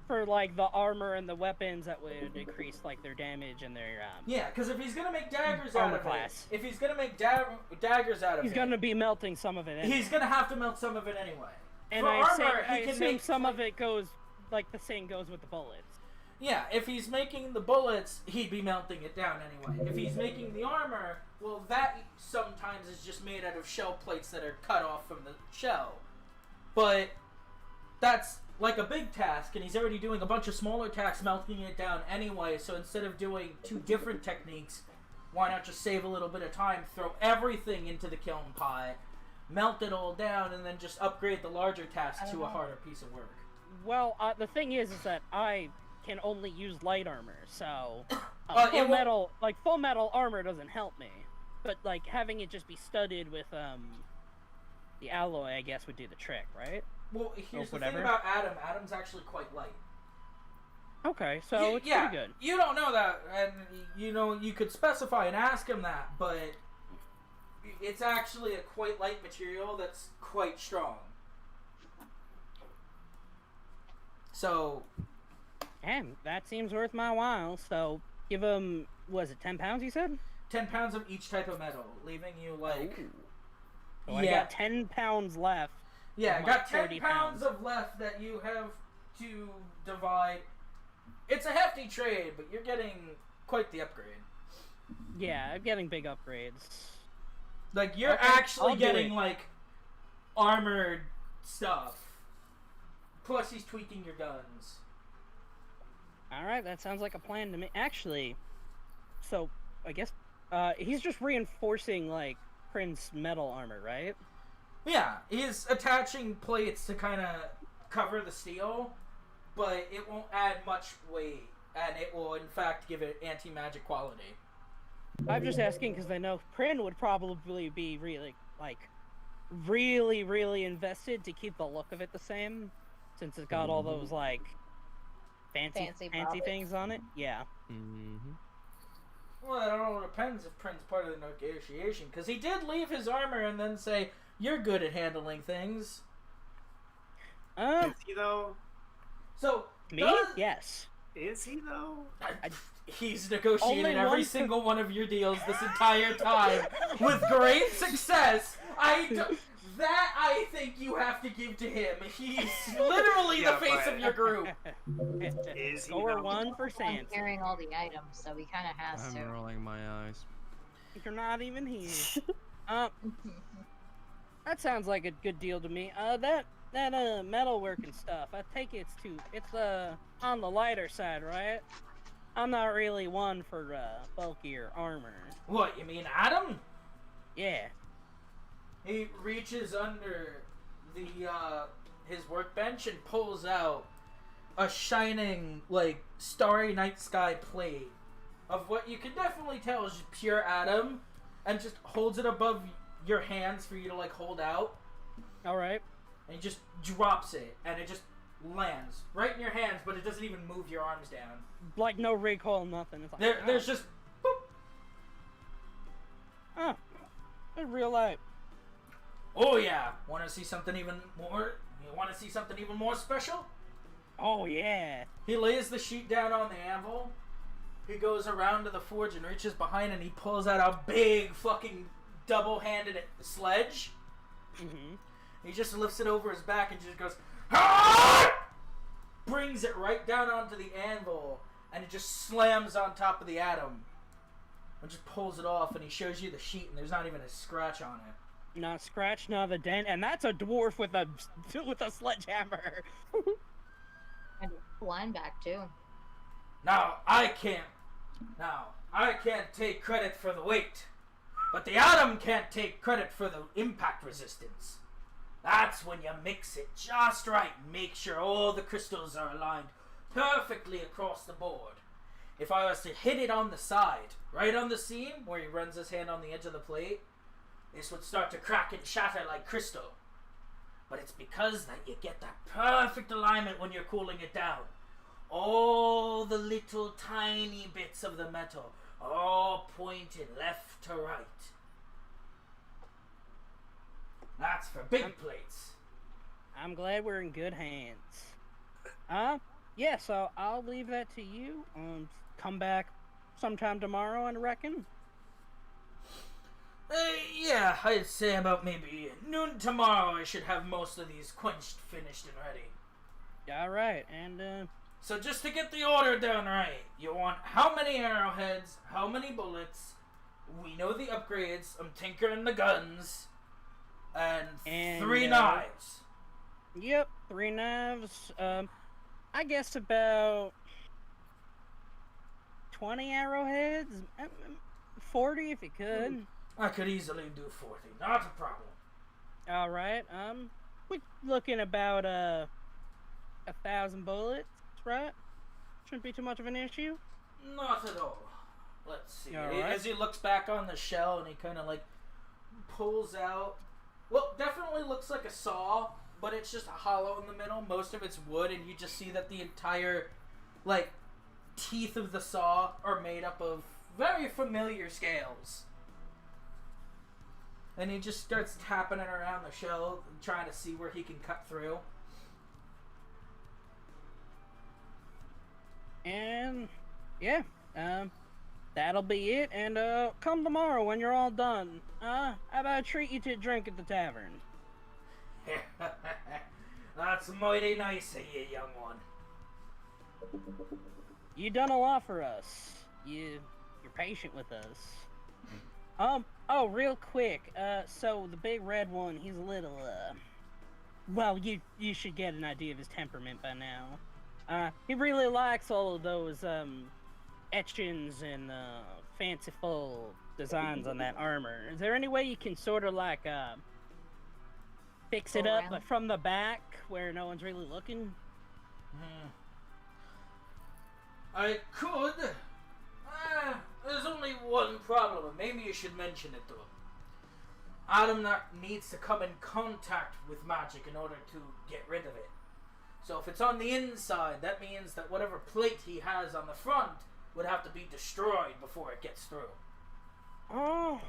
for like the armor and the weapons that would increase like their damage and their yeah, because if he's gonna make daggers armor out of class. it, if he's gonna make daggers out of he's it, gonna be melting some of it anyway. he's gonna have to melt some of it anyway. And For I armor, assume some of it goes like the same goes with the bullets. Yeah, if he's making the bullets, he'd be melting it down anyway. If he's making the armor, well, that sometimes is just made out of shell plates that are cut off from the shell. But that's like a big task, and he's already doing a bunch of smaller tasks melting it down anyway, so instead of doing two different techniques, why not just save a little bit of time, throw everything into the kiln pot, melt it all down, and then just upgrade the larger task to a harder piece of work. Well, the thing is that I can only use light armor, so full metal armor doesn't help me. But like having it just be studded with the alloy, I guess, would do the trick, right? Well, here's the thing about Adam. Adam's actually quite light. Okay, so it's pretty good. You don't know that, and you could specify and ask him that, but it's actually a quite light material that's quite strong. So, and that seems worth my while. So give him, was it 10 pounds? You said 10 pounds of each type of metal, leaving you like. So I got 10 pounds left. Yeah, I got 10 pounds of left that you have to divide. It's a hefty trade, but you're getting quite the upgrade. Yeah, I'm getting big upgrades. Like, you're actually getting, like, armored stuff. Plus, he's tweaking your guns. Alright, that sounds like a plan to me. Actually, so, I guess, he's just reinforcing, like, Prin's metal armor, right? Yeah, he's attaching plates to kind of cover the steel, but it won't add much weight, and it will, in fact, give it anti-magic quality. I'm just asking because I know Prin would probably be really invested to keep the look of it the same, since it's got all those, like, fancy things on it. Yeah. Well, it all depends if Prin's part of the negotiation, because he did leave his armor and then say, "You're good at handling things." Is he though? So me? Yes. Is he though? He's negotiated every single one of your deals this entire time with great success. I think you have to give to him. He's literally the face of your group. Is he Score 1 for Sans. I'm carrying all the items, so he kind of has to. I'm rolling my eyes. You're not even here. That sounds like a good deal to me. that metalworking stuff. I take it's on the lighter side, right? I'm not really one for bulkier armor. What, you mean Adam? Yeah. He reaches under the his workbench and pulls out a shining, like, starry night sky plate of what you can definitely tell is pure Adam, and just holds it above your hands for you to, like, hold out. All right. And he just drops it, and it just lands right in your hands, but it doesn't even move your arms down. Like no recoil, nothing. It's like, There's just boop. Oh, in real life. Oh yeah, want to see something even more? You want to see something even more special? Oh yeah. He lays the sheet down on the anvil. He goes around to the forge and reaches behind, and he pulls out a big fucking double-handed sledge. Mm-hmm. He just lifts it over his back and just goes, "Ah!" Brings it right down onto the anvil, and it just slams on top of the Atom. And just pulls it off, and he shows you the sheet, and there's not even a scratch on it. Not a scratch, not a dent, and that's a dwarf with a sledgehammer. And blind back too. Now, I can't take credit for the weight, but the Atom can't take credit for the impact resistance. That's when you mix it just right and make sure all the crystals are aligned perfectly across the board. If I was to hit it on the side, right on the seam where he runs his hand on the edge of the plate, this would start to crack and shatter like crystal. But it's because that you get that perfect alignment when you're cooling it down. All the little tiny bits of the metal, all pointed left to right. That's for big plates. I'm glad we're in good hands. Yeah, so I'll leave that to you. Come back sometime tomorrow, I reckon. Yeah, I'd say about maybe noon tomorrow I should have most of these quenched, finished, and ready. Alright, and So just to get the order down right, you want how many arrowheads, how many bullets, we know the upgrades, I'm tinkering the guns, and 3 knives. Yep, 3 knives. I guess about 20 arrowheads, 40 if you could. I could easily do 40, not a problem. All right. We're looking about 1,000 bullets, right? Shouldn't be too much of an issue. Not at all. Let's see. All right. As he looks back on the shell and he kind of like pulls out. Well, definitely looks like a saw, but it's just hollow in the middle. Most of it's wood, and you just see that the entire, like, teeth of the saw are made up of very familiar scales. And he just starts tapping it around the shell, trying to see where he can cut through. And yeah, that'll be it. And come tomorrow when you're all done. How about I treat you to a drink at the tavern? That's mighty nice of you, young one. You done a lot for us. You're patient with us. Oh, real quick. So the big red one, he's a little well, you should get an idea of his temperament by now. He really likes all of those etchings and fanciful designs on that armor. Is there any way you can sort of like fix it up, but from the back where no one's really looking? I could. There's only one problem, and maybe you should mention it to him. Adam needs to come in contact with magic in order to get rid of it. So if it's on the inside, that means that whatever plate he has on the front would have to be destroyed before it gets through. Oh,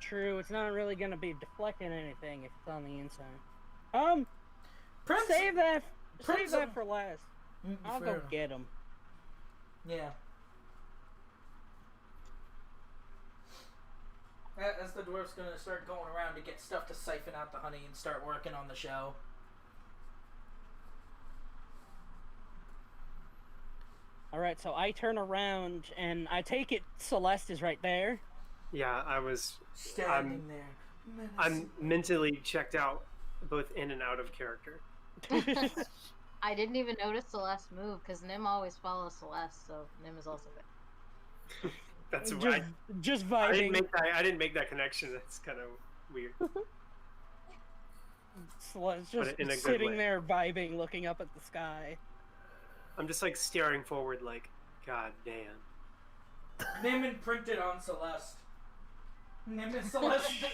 true. It's not really gonna be deflecting anything if it's on the inside. Save that for last. I'll go get him. Yeah. As the dwarf's gonna start going around to get stuff to siphon out the honey and start working on the shell. Alright, so I turn around and I take it Celeste is right there. Yeah, I was Standing there, I'm mentally checked out, both in and out of character. I didn't even notice Celeste's move because Nim always follows Celeste, so Nim is also there. That's just, why just I vibing. I didn't make that connection. That's kind of weird. Celeste But just in a good sitting way. there vibing, looking up at the sky. I'm just like staring forward, like, God damn. Name imprinted on Celeste. Name is Celeste.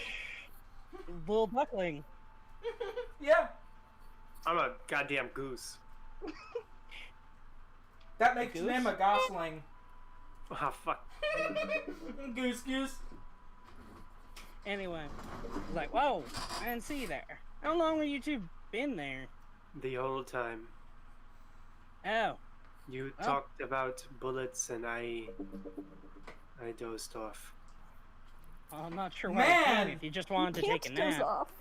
Little duckling. Yeah, I'm a goddamn goose. that makes Goose? Nim a gosling. Ah, fuck. Goose, goose. Anyway, it's like, whoa, I didn't see you there. How long have you two been there? The whole time. Oh, You Oh. talked about bullets and I dozed off. well, I'm not sure why you Man! came if you just wanted to take a Can't doze nap. off.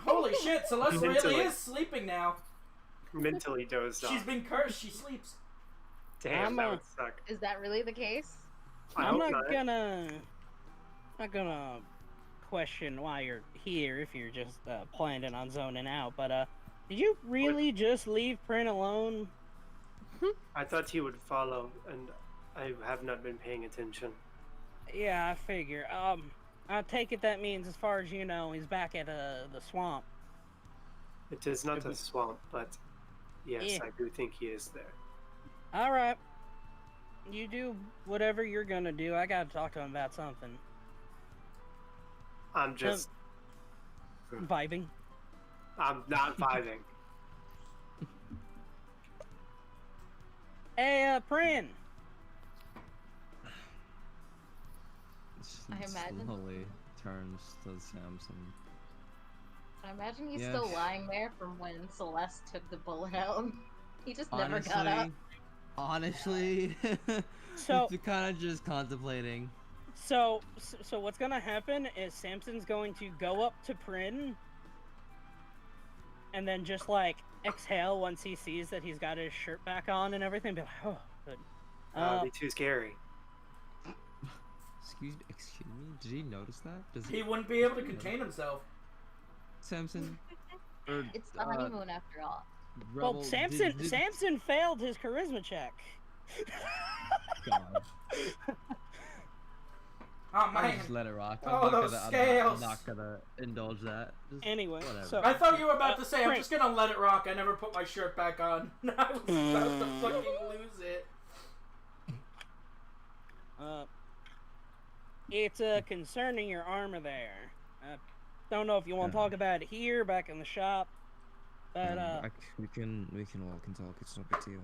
Holy shit, Celeste really Mentally. is sleeping now. Mentally dozed She's off. been cursed, she sleeps. Damn, I'm that a- would suck. Is that really the case? I I'm hope not gonna question why you're here if you're just planning on zoning out. But did you really just leave Prin alone? I thought he would follow, and I have not been paying attention. Yeah, I figure. I take it that means, as far as you know, he's back at the swamp. It is not a swamp, but yes, Yeah. I do think he is there. All right. You do whatever you're gonna do. I gotta talk to him about something. I'm just, Vibing. I'm not vibing. Hey, Prin. I imagine. Slowly turns to Samson. I imagine he's Yeah. still lying there from when Celeste took the bullet out. He just never got up. Honestly, So- you're kind of just contemplating. So what's gonna happen is Samson's going to go up to Prin, and then just like exhale once he sees that he's got his shirt back on and everything. Be like, oh, good. That'd be too scary. Excuse me. Did he notice that? Does He wouldn't be able to contain himself. Samson? Or, It's the honeymoon after all. Well, Rebel, Samson Samson failed his charisma check. God. Oh I'll man. just let it rock. Oh, those scales. I'm not gonna indulge that. Just Anyway, whatever. so I thought you were about to say, I'm Prin- just gonna let it rock. I never put my shirt back on. I was about to fucking lose it. It's concerning your armor there. Don't know if you want to talk about it here, back in the shop, but we can walk and talk. It's no big deal.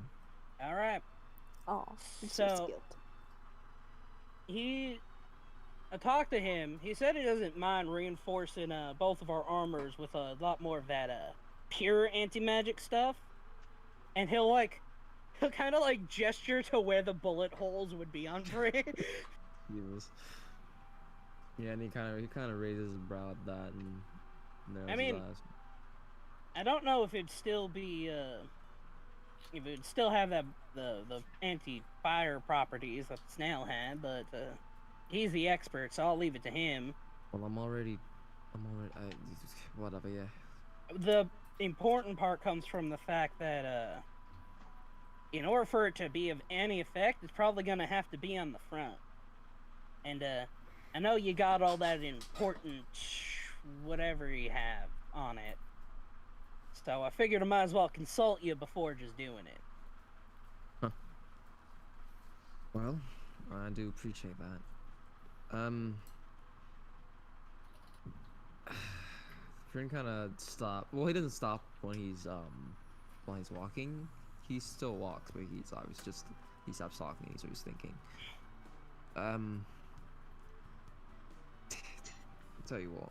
all right. Oh, I'm so So- skilled. I talked to him. He said he doesn't mind reinforcing both of our armors with a lot more of that pure anti-magic stuff, and he'll kind of like gesture to where the bullet holes would be on Bray. Jesus. Yeah, and he kind of raises his brow at that, and there's I mean, his eyes. I don't know if it'd still be if it'd still have that the anti-fire properties that the snail had, but he's the expert, so I'll leave it to him. Well, I'm already, whatever. Yeah. The important part comes from the fact that in order for it to be of any effect, it's probably gonna have to be on the front. And I know you got all that important whatever you have on it, so I figured I might as well consult you before just doing it. Well, I do appreciate that. Frin kind of stop. Well, he doesn't stop when he's walking. He still walks, but he's obviously just he stops talking. He's always thinking. Tell you what.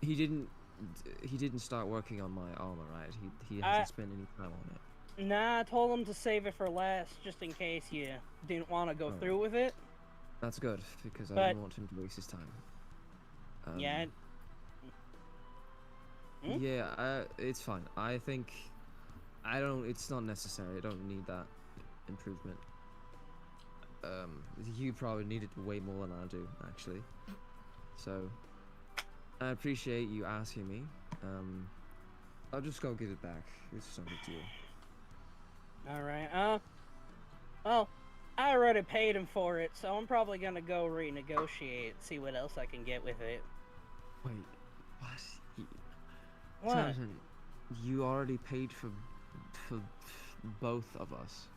He didn't start working on my armor, right? He hasn't spent any time on it. Nah, I told him to save it for last, just in case you didn't want to go Oh. through with it. That's good because I But- didn't want him to waste his time. Yeah. Hmm? Yeah, it's fine. I think it's not necessary. I don't need that improvement. You probably need it way more than I do, actually. So I appreciate you asking me. I'll just go give it back. It's no big deal. All right. Well, I already paid him for it, so I'm probably gonna go renegotiate, see what else I can get with it. Wait, what? What? Samson, you already paid for both of us.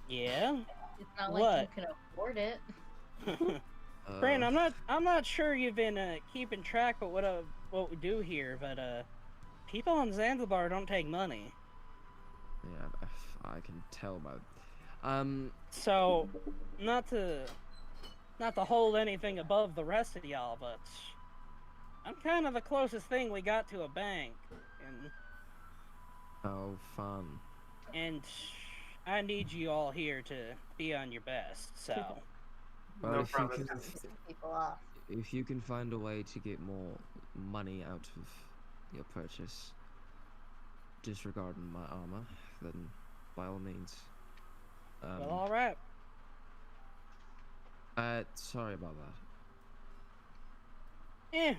Yeah. It's not like What? you can afford it. Brand, I'm not sure you've been keeping track of what we do here, but people on Zanzibar don't take money. Yeah, I can tell by. So, not to hold anything above the rest of y'all, but I'm kind of the closest thing we got to a bank, Oh, fun. and I need you all here to be on your best. So, Well, No if you promises. can, Piss people off. if you can find a way to get more money out of your purchase, disregarding my armor, then by all means. well, all right. Sorry about that.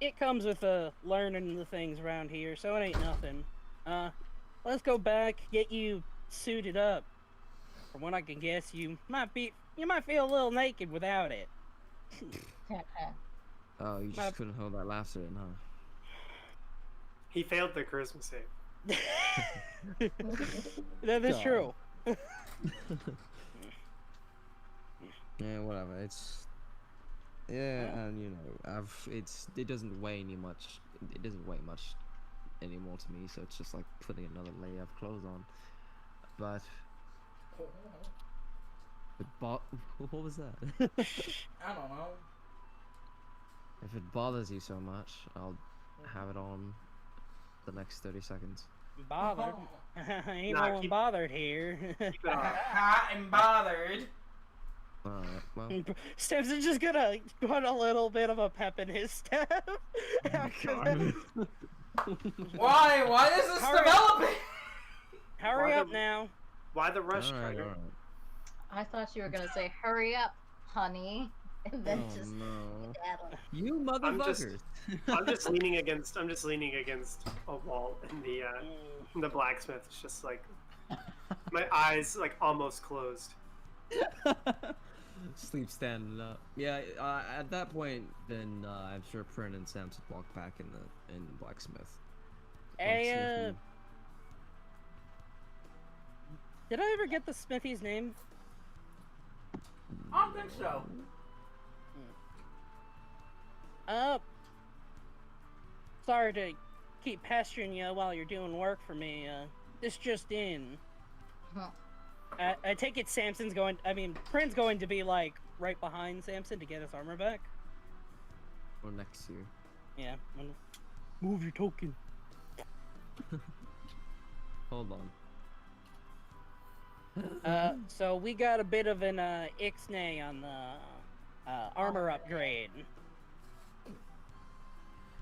It comes with learning the things around here, so it ain't nothing. Let's go back, get you suited up. From what I can guess, you might feel a little naked without it. Oh, you just couldn't hold that laughter in, huh? He failed the charisma save. That is God. true. Yeah, whatever. It's and you know, it doesn't weigh any much. It doesn't weigh much anymore to me, so it's just like putting another layer of clothes on. But what was that? I don't know. If it bothers you so much, I'll have it on the next 30 seconds. Bothered? Ain't Nah, no one keep- bothered here. Keep it on. Hot and bothered. Alright, well, Stimson's just gonna put a little bit of a pep in his step. Why? Why is this Hurry up. developing? Hurry Why up the- now. Why the rush, alright, Carter? alright. I thought you were gonna say, "Hurry up, honey," and then Oh just no. daddle. You I'm just- motherfuckers! I'm just leaning against a wall in the blacksmith. It's just like my eyes like almost closed. Sleep standing up. Yeah, at that point, then I'm sure Prin and Samson walk back in the blacksmith. Hey, did I ever get the smithy's name? I don't think so. Sorry to keep pestering you while you're doing work for me. This just in. Huh. I take it Prin's going to be like right behind Samson to get his armor back. Or next to you. Yeah. Move your token. Hold on. So we got a bit of an ixnay on the armor upgrade.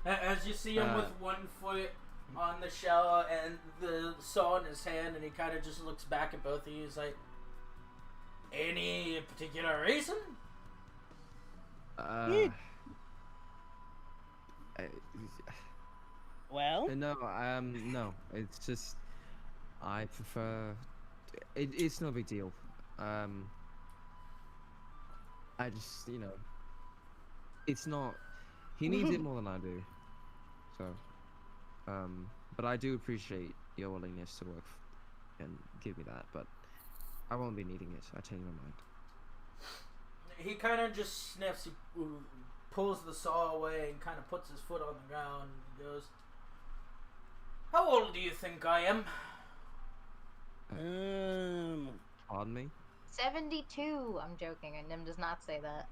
As you see him with 1 foot on the shell and the saw in his hand, and he kind of just looks back at both of you. He's like, "Any particular reason?" Well, No, no. It's just I prefer. It's no big deal. I just, it's not. He needs it more than I do. So, but I do appreciate your willingness to work and give me that. But I won't be needing it. I change my mind. He kind of just sniffs. He pulls the saw away and kind of puts his foot on the ground. And goes, "How old do you think I am?" Pardon me? 72. I'm joking, and Nim does not say that.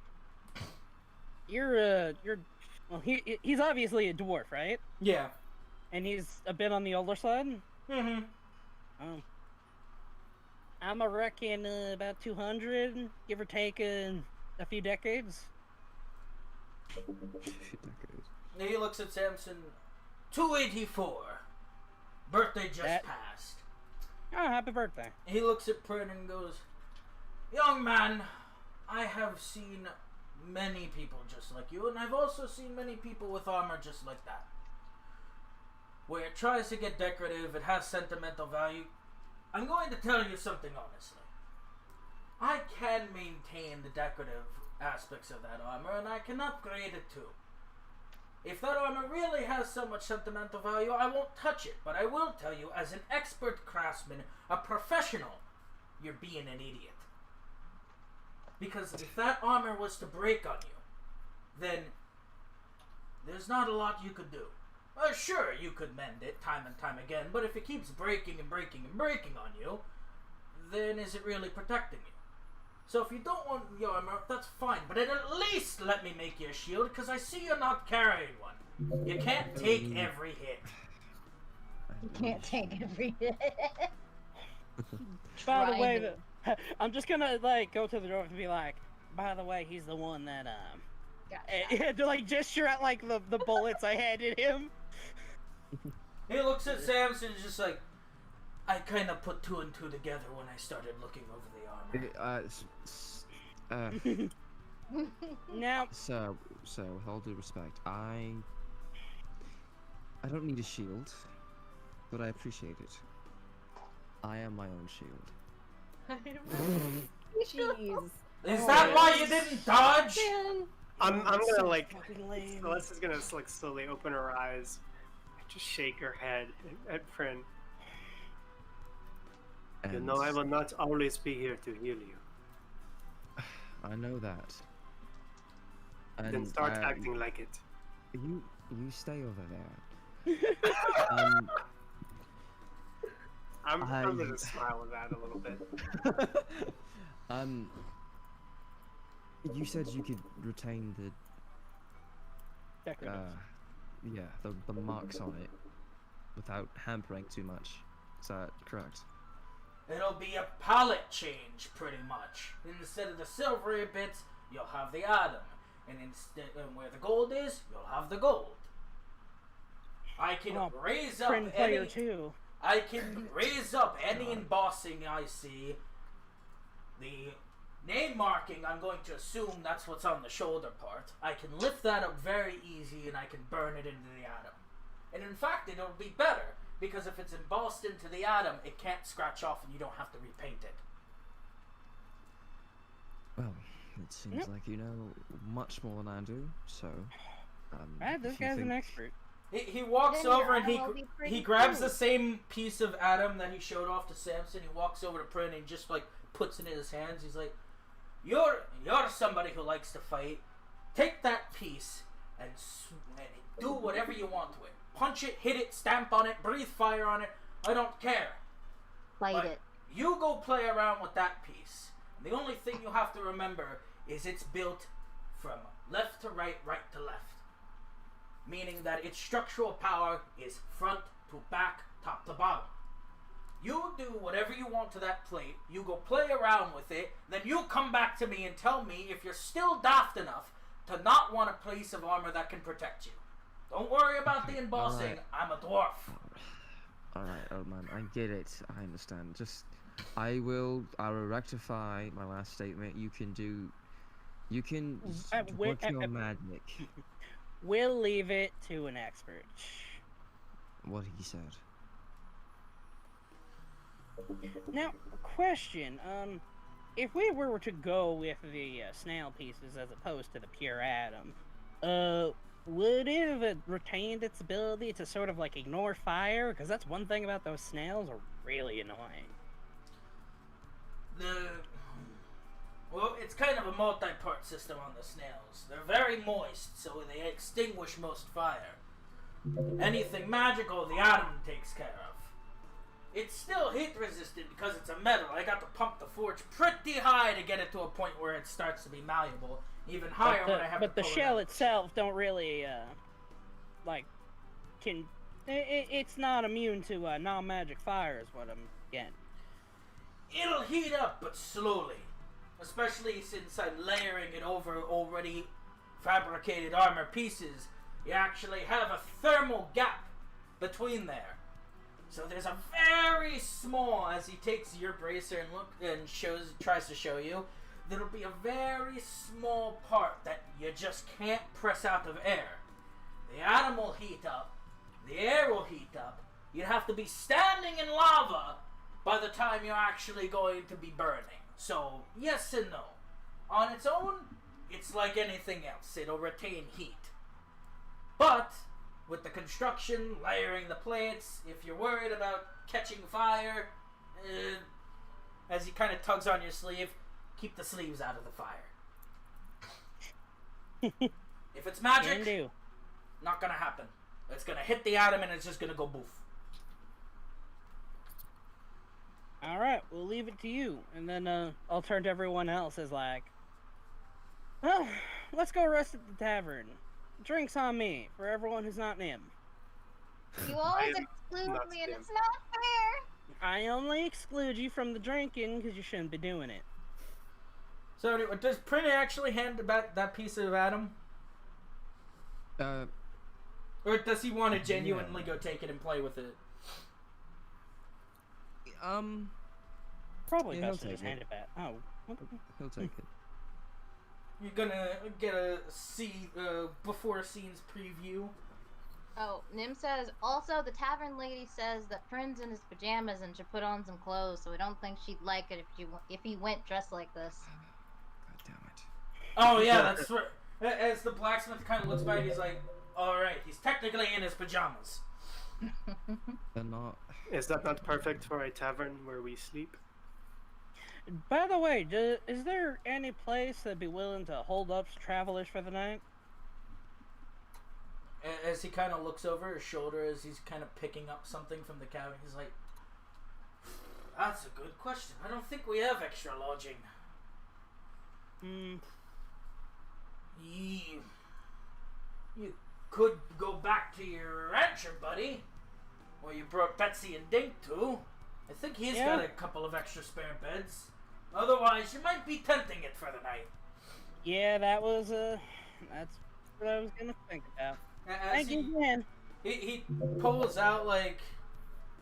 Well, he's obviously a dwarf, right? Yeah. And he's a bit on the older side. Mm-hmm. I'm a reckon about 200, give or take a few decades. He looks at Samson. 284. Birthday just That- passed. Oh, happy birthday. He looks at Prin and goes, "Young man, I have seen many people just like you, and I've also seen many people with armor just like that. Where it tries to get decorative, it has sentimental value. I'm going to tell you something honestly. I can maintain the decorative aspects of that armor, and I can upgrade it too. If that armor really has so much sentimental value, I won't touch it, but I will tell you, as an expert craftsman, a professional, you're being an idiot. Because if that armor was to break on you, then there's not a lot you could do. Sure, you could mend it time and time again, but if it keeps breaking and breaking and breaking on you, then is it really protecting you? So if you don't want your armor, that's fine, but at least let me make you a shield, because I see you're not carrying one. You can't take every hit. You can't take every hit. By the way, Try I'm just gonna like go to the dwarf and be like, by the way, he's the one that Gotcha. to like gesture at like the bullets I handed him. He looks at Samson and is just like, I kind of put 2 and 2 together when I started looking over the armor. Now, Sir, with all due respect, I don't need a shield, but I appreciate it. I am my own shield. Jeez. Is that why you didn't dodge? I'm gonna like. fucking lame. Celeste's gonna like slowly open her eyes, and just shake her head at Prin. You And know, I will not always be here to heal you. I know that. Then And start acting like it. You stay over there. I'm gonna I- smile at that a little bit. You said you could retain the Decorative. yeah, the marks on it without hampering too much. Is that correct? It'll be a palette change, pretty much. Instead of the silvery bits, you'll have the atom. And instead, where the gold is, you'll have the gold. I can Oh, raise up Friend player any... too. I can raise up any embossing I see. The name marking, I'm going to assume that's what's on the shoulder part. I can lift that up very easy and I can burn it into the atom. And in fact, it'll be better, because if it's embossed into the atom, it can't scratch off and you don't have to repaint it. Well, it seems like you know much more than I do, so This if you guy's an think- expert. He walks Then your over and atom will be pretty he grabs cool. the same piece of atom that he showed off to Samson. He walks over to Prin and he just like puts it in his hands. He's like, "You're somebody who likes to fight. Take that piece and do whatever you want to it. Punch it, hit it, stamp on it, breathe fire on it. I don't care. Light But it. you go play around with that piece. The only thing you have to remember is it's built from left to right, right to left. Meaning that its structural power is front to back, top to bottom. You do whatever you want to that plate, you go play around with it, then you come back to me and tell me if you're still daft enough to not want a piece of armor that can protect you. Don't worry about the embossing, Alright. I'm a dwarf." Alright, old man, I get it. I understand. I will rectify my last statement. You can work your magic. We'll leave it to an expert. What he said. Now, question. If we were to go with the snail pieces as opposed to the pure atom, would it have retained its ability to sort of like ignore fire? Because that's one thing about those snails are really annoying. Well, it's kind of a multi-part system on the snails. They're very moist, so they extinguish most fire. Anything magical, the atom takes care of. It's still heat resistant because it's a metal. I got to pump the forge pretty high to get it to a point where it starts to be malleable. Even higher when I have But to the pull it shell out. itself don't really, it's not immune to non-magic fire is what I'm getting. It'll heat up, but slowly. Especially since I'm layering it over already fabricated armor pieces. You actually have a thermal gap between there. So there's a very small, as he takes your bracer and tries to show you, there'll be a very small part that you just can't press out of air. The atom will heat up, the air will heat up, you'd have to be standing in lava by the time you're actually going to be burning. So, yes and no. On its own, it's like anything else. It'll retain heat. But, with the construction, layering the plates, if you're worried about catching fire, as he kind of tugs on your sleeve, keep the sleeves out of the fire. If it's magic, not gonna happen. It's gonna hit the atom and it's just gonna go boof. Alright, we'll leave it to you. And then I'll turn to everyone else as like, well, let's go rest at the tavern. Drinks on me for everyone who's not Nim. You always exclude me, and it's not fair. I only exclude you from the drinking because you shouldn't be doing it. So, anyway, does Prinny actually hand back that piece of atom? Or does he want to genuinely go take it and play with it? Probably Yeah, best to he'll just take hand it back. Oh, what? He'll take it. You're gonna get a before scenes preview. Oh, Nim says, also the tavern lady says that Prin's in his pajamas and should put on some clothes, so we don't think she'd like it if he went dressed like this. God damn it. Oh yeah, that's right. As the blacksmith kind of looks by, he's like, "Alright, he's technically in his pajamas." They're not. Is that not perfect for a tavern where we sleep? By the way, is there any place that'd be willing to hold up travelers for the night? As he kind of looks over his shoulder as he's kind of picking up something from the cabin, he's like, "That's a good question. I don't think we have extra lodging." You could go back to your rancher, buddy, where you brought Betsy and Dink to. I think he's got a couple of extra spare beds. Otherwise, you might be tempting it for the night. Yeah, that's what I was gonna think about. Thank you again. He pulls out like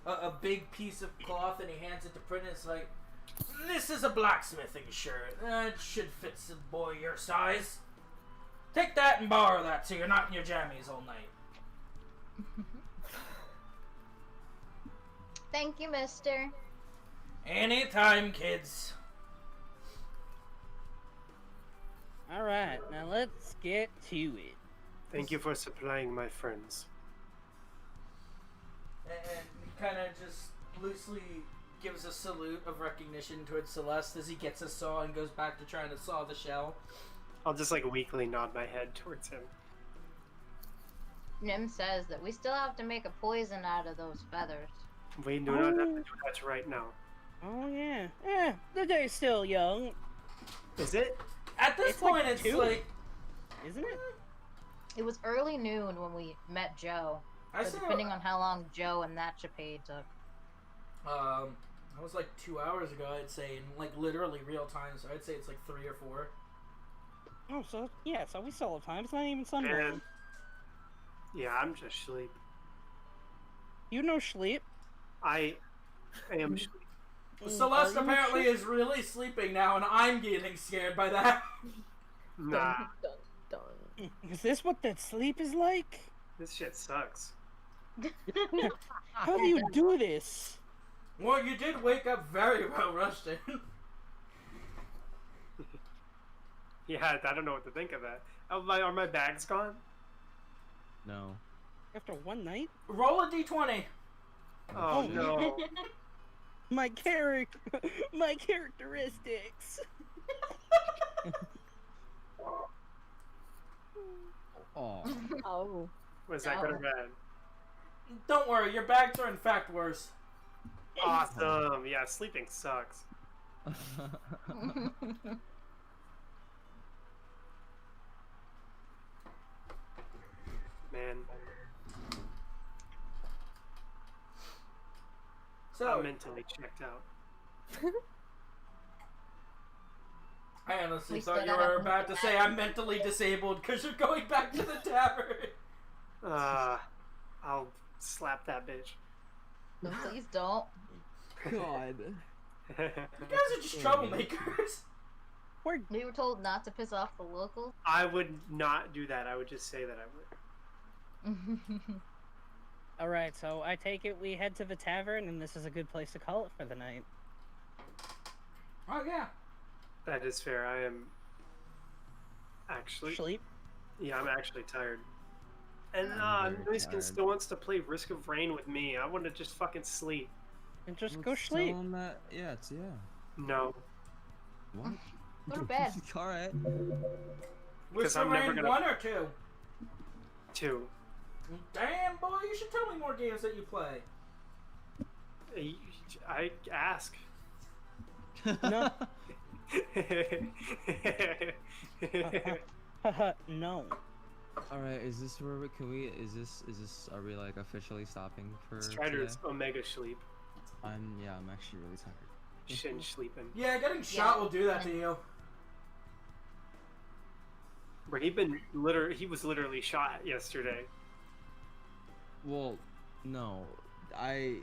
a big piece of cloth and he hands it to Prentice. It's like, "This is a blacksmithing shirt. It should fit some boy your size. Take that and borrow that so you're not in your jammies all night." Thank you, mister. Anytime, kids. Alright, now let's get to it. Thank you for supplying my friends. And he kind of just loosely gives a salute of recognition towards Celeste as he gets a saw and goes back to trying to saw the shell. I'll just like weakly nod my head towards him. Nim says that we still have to make a poison out of those feathers. We do not have to do that right now. Oh yeah. The day's still young. Is it? At this It's like point, it's 2. like... Isn't it? It was early noon when we met Joe. So depending on how long Joe and that Chapade took. That was like 2 hours ago, I'd say, in like literally real time, so I'd say it's like 3 or 4. Oh, so we still have time. It's not even sundown. And yeah, I'm just sleep. You no sleep. I am sleep. Celeste Are you apparently is really sleeping now, and I'm getting scared by that. Nah, Dun, dun. Is this what that sleep is like? this shit sucks. How do you do this? Well, you did wake up very well rested. Yeah, I don't know what to think of that. Are my bags gone? No. After one night? Roll a d20. Oh no. My characteristics. Oh. Oh. Was that good or bad? Don't worry, your bags are in fact worse. Awesome. Yeah, sleeping sucks. Man, So, I'm mentally checked out. I honestly We thought still you gotta were move about the to say I'm mentally disabled because you're going back to the tavern. I'll slap that bitch. No, please don't. God. You guys are just troublemakers. We're We were told not to piss off the locals. I would not do that. I would just say that I would. all right. So I take it we head to the tavern, and this is a good place to call it for the night. Oh yeah. That is fair. I am actually. Sleep. Yeah, I'm actually tired. And I'm very Noiskin tired. still wants to play Risk of Rain with me. I want to just fucking sleep. And just Well, go tell sleep. him that- yeah, it's yeah. No. What? Go to bed. All right. Which I'm never Rain gonna- 1 or 2? 2. Damn, boy, you should tell me more games that you play. I ask. No. No. All right. Is this where we can we? Is this? Are we like officially stopping for Strider's today? Omega sleep. I'm actually really tired. Shin sleeping. Yeah, getting shot will do that to you. But he was literally shot yesterday. Well, no, I.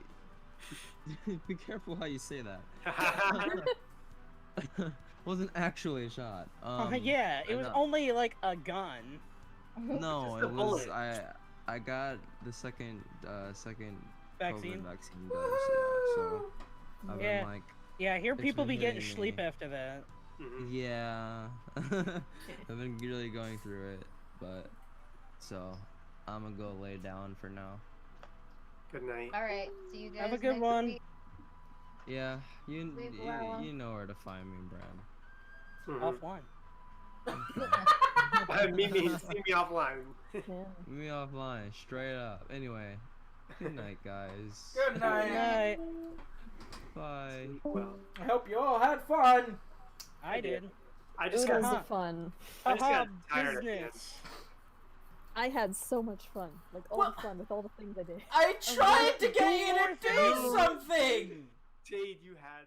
Be careful how you say that. Wasn't actually a shot. Yeah, it I was know. only like a gun. No, Just a it was bullet. I got the second Vaccine? COVID vaccine dose. Yeah, so I've Yeah. been like, Yeah, I hear It's people been be getting hitting sleep me. after that. Mhm. yeah, I've been really going through it, but so I'm gonna go lay down for now. Good night. All right. See you guys. Have a good next one. week. Yeah, you Leave well. you know where to find me, Brad. Mhm. Offline. See me offline. Yeah. Me offline, straight up. Anyway, good night, guys. Good Good night. night. Bye. Well, I hope you all had fun. I did. I It just was got fun. I just Aha, got tired at the end. business. I had so much fun. Like all Well- the fun with all the things I did. I tried to get you to do No. something. Jade, you had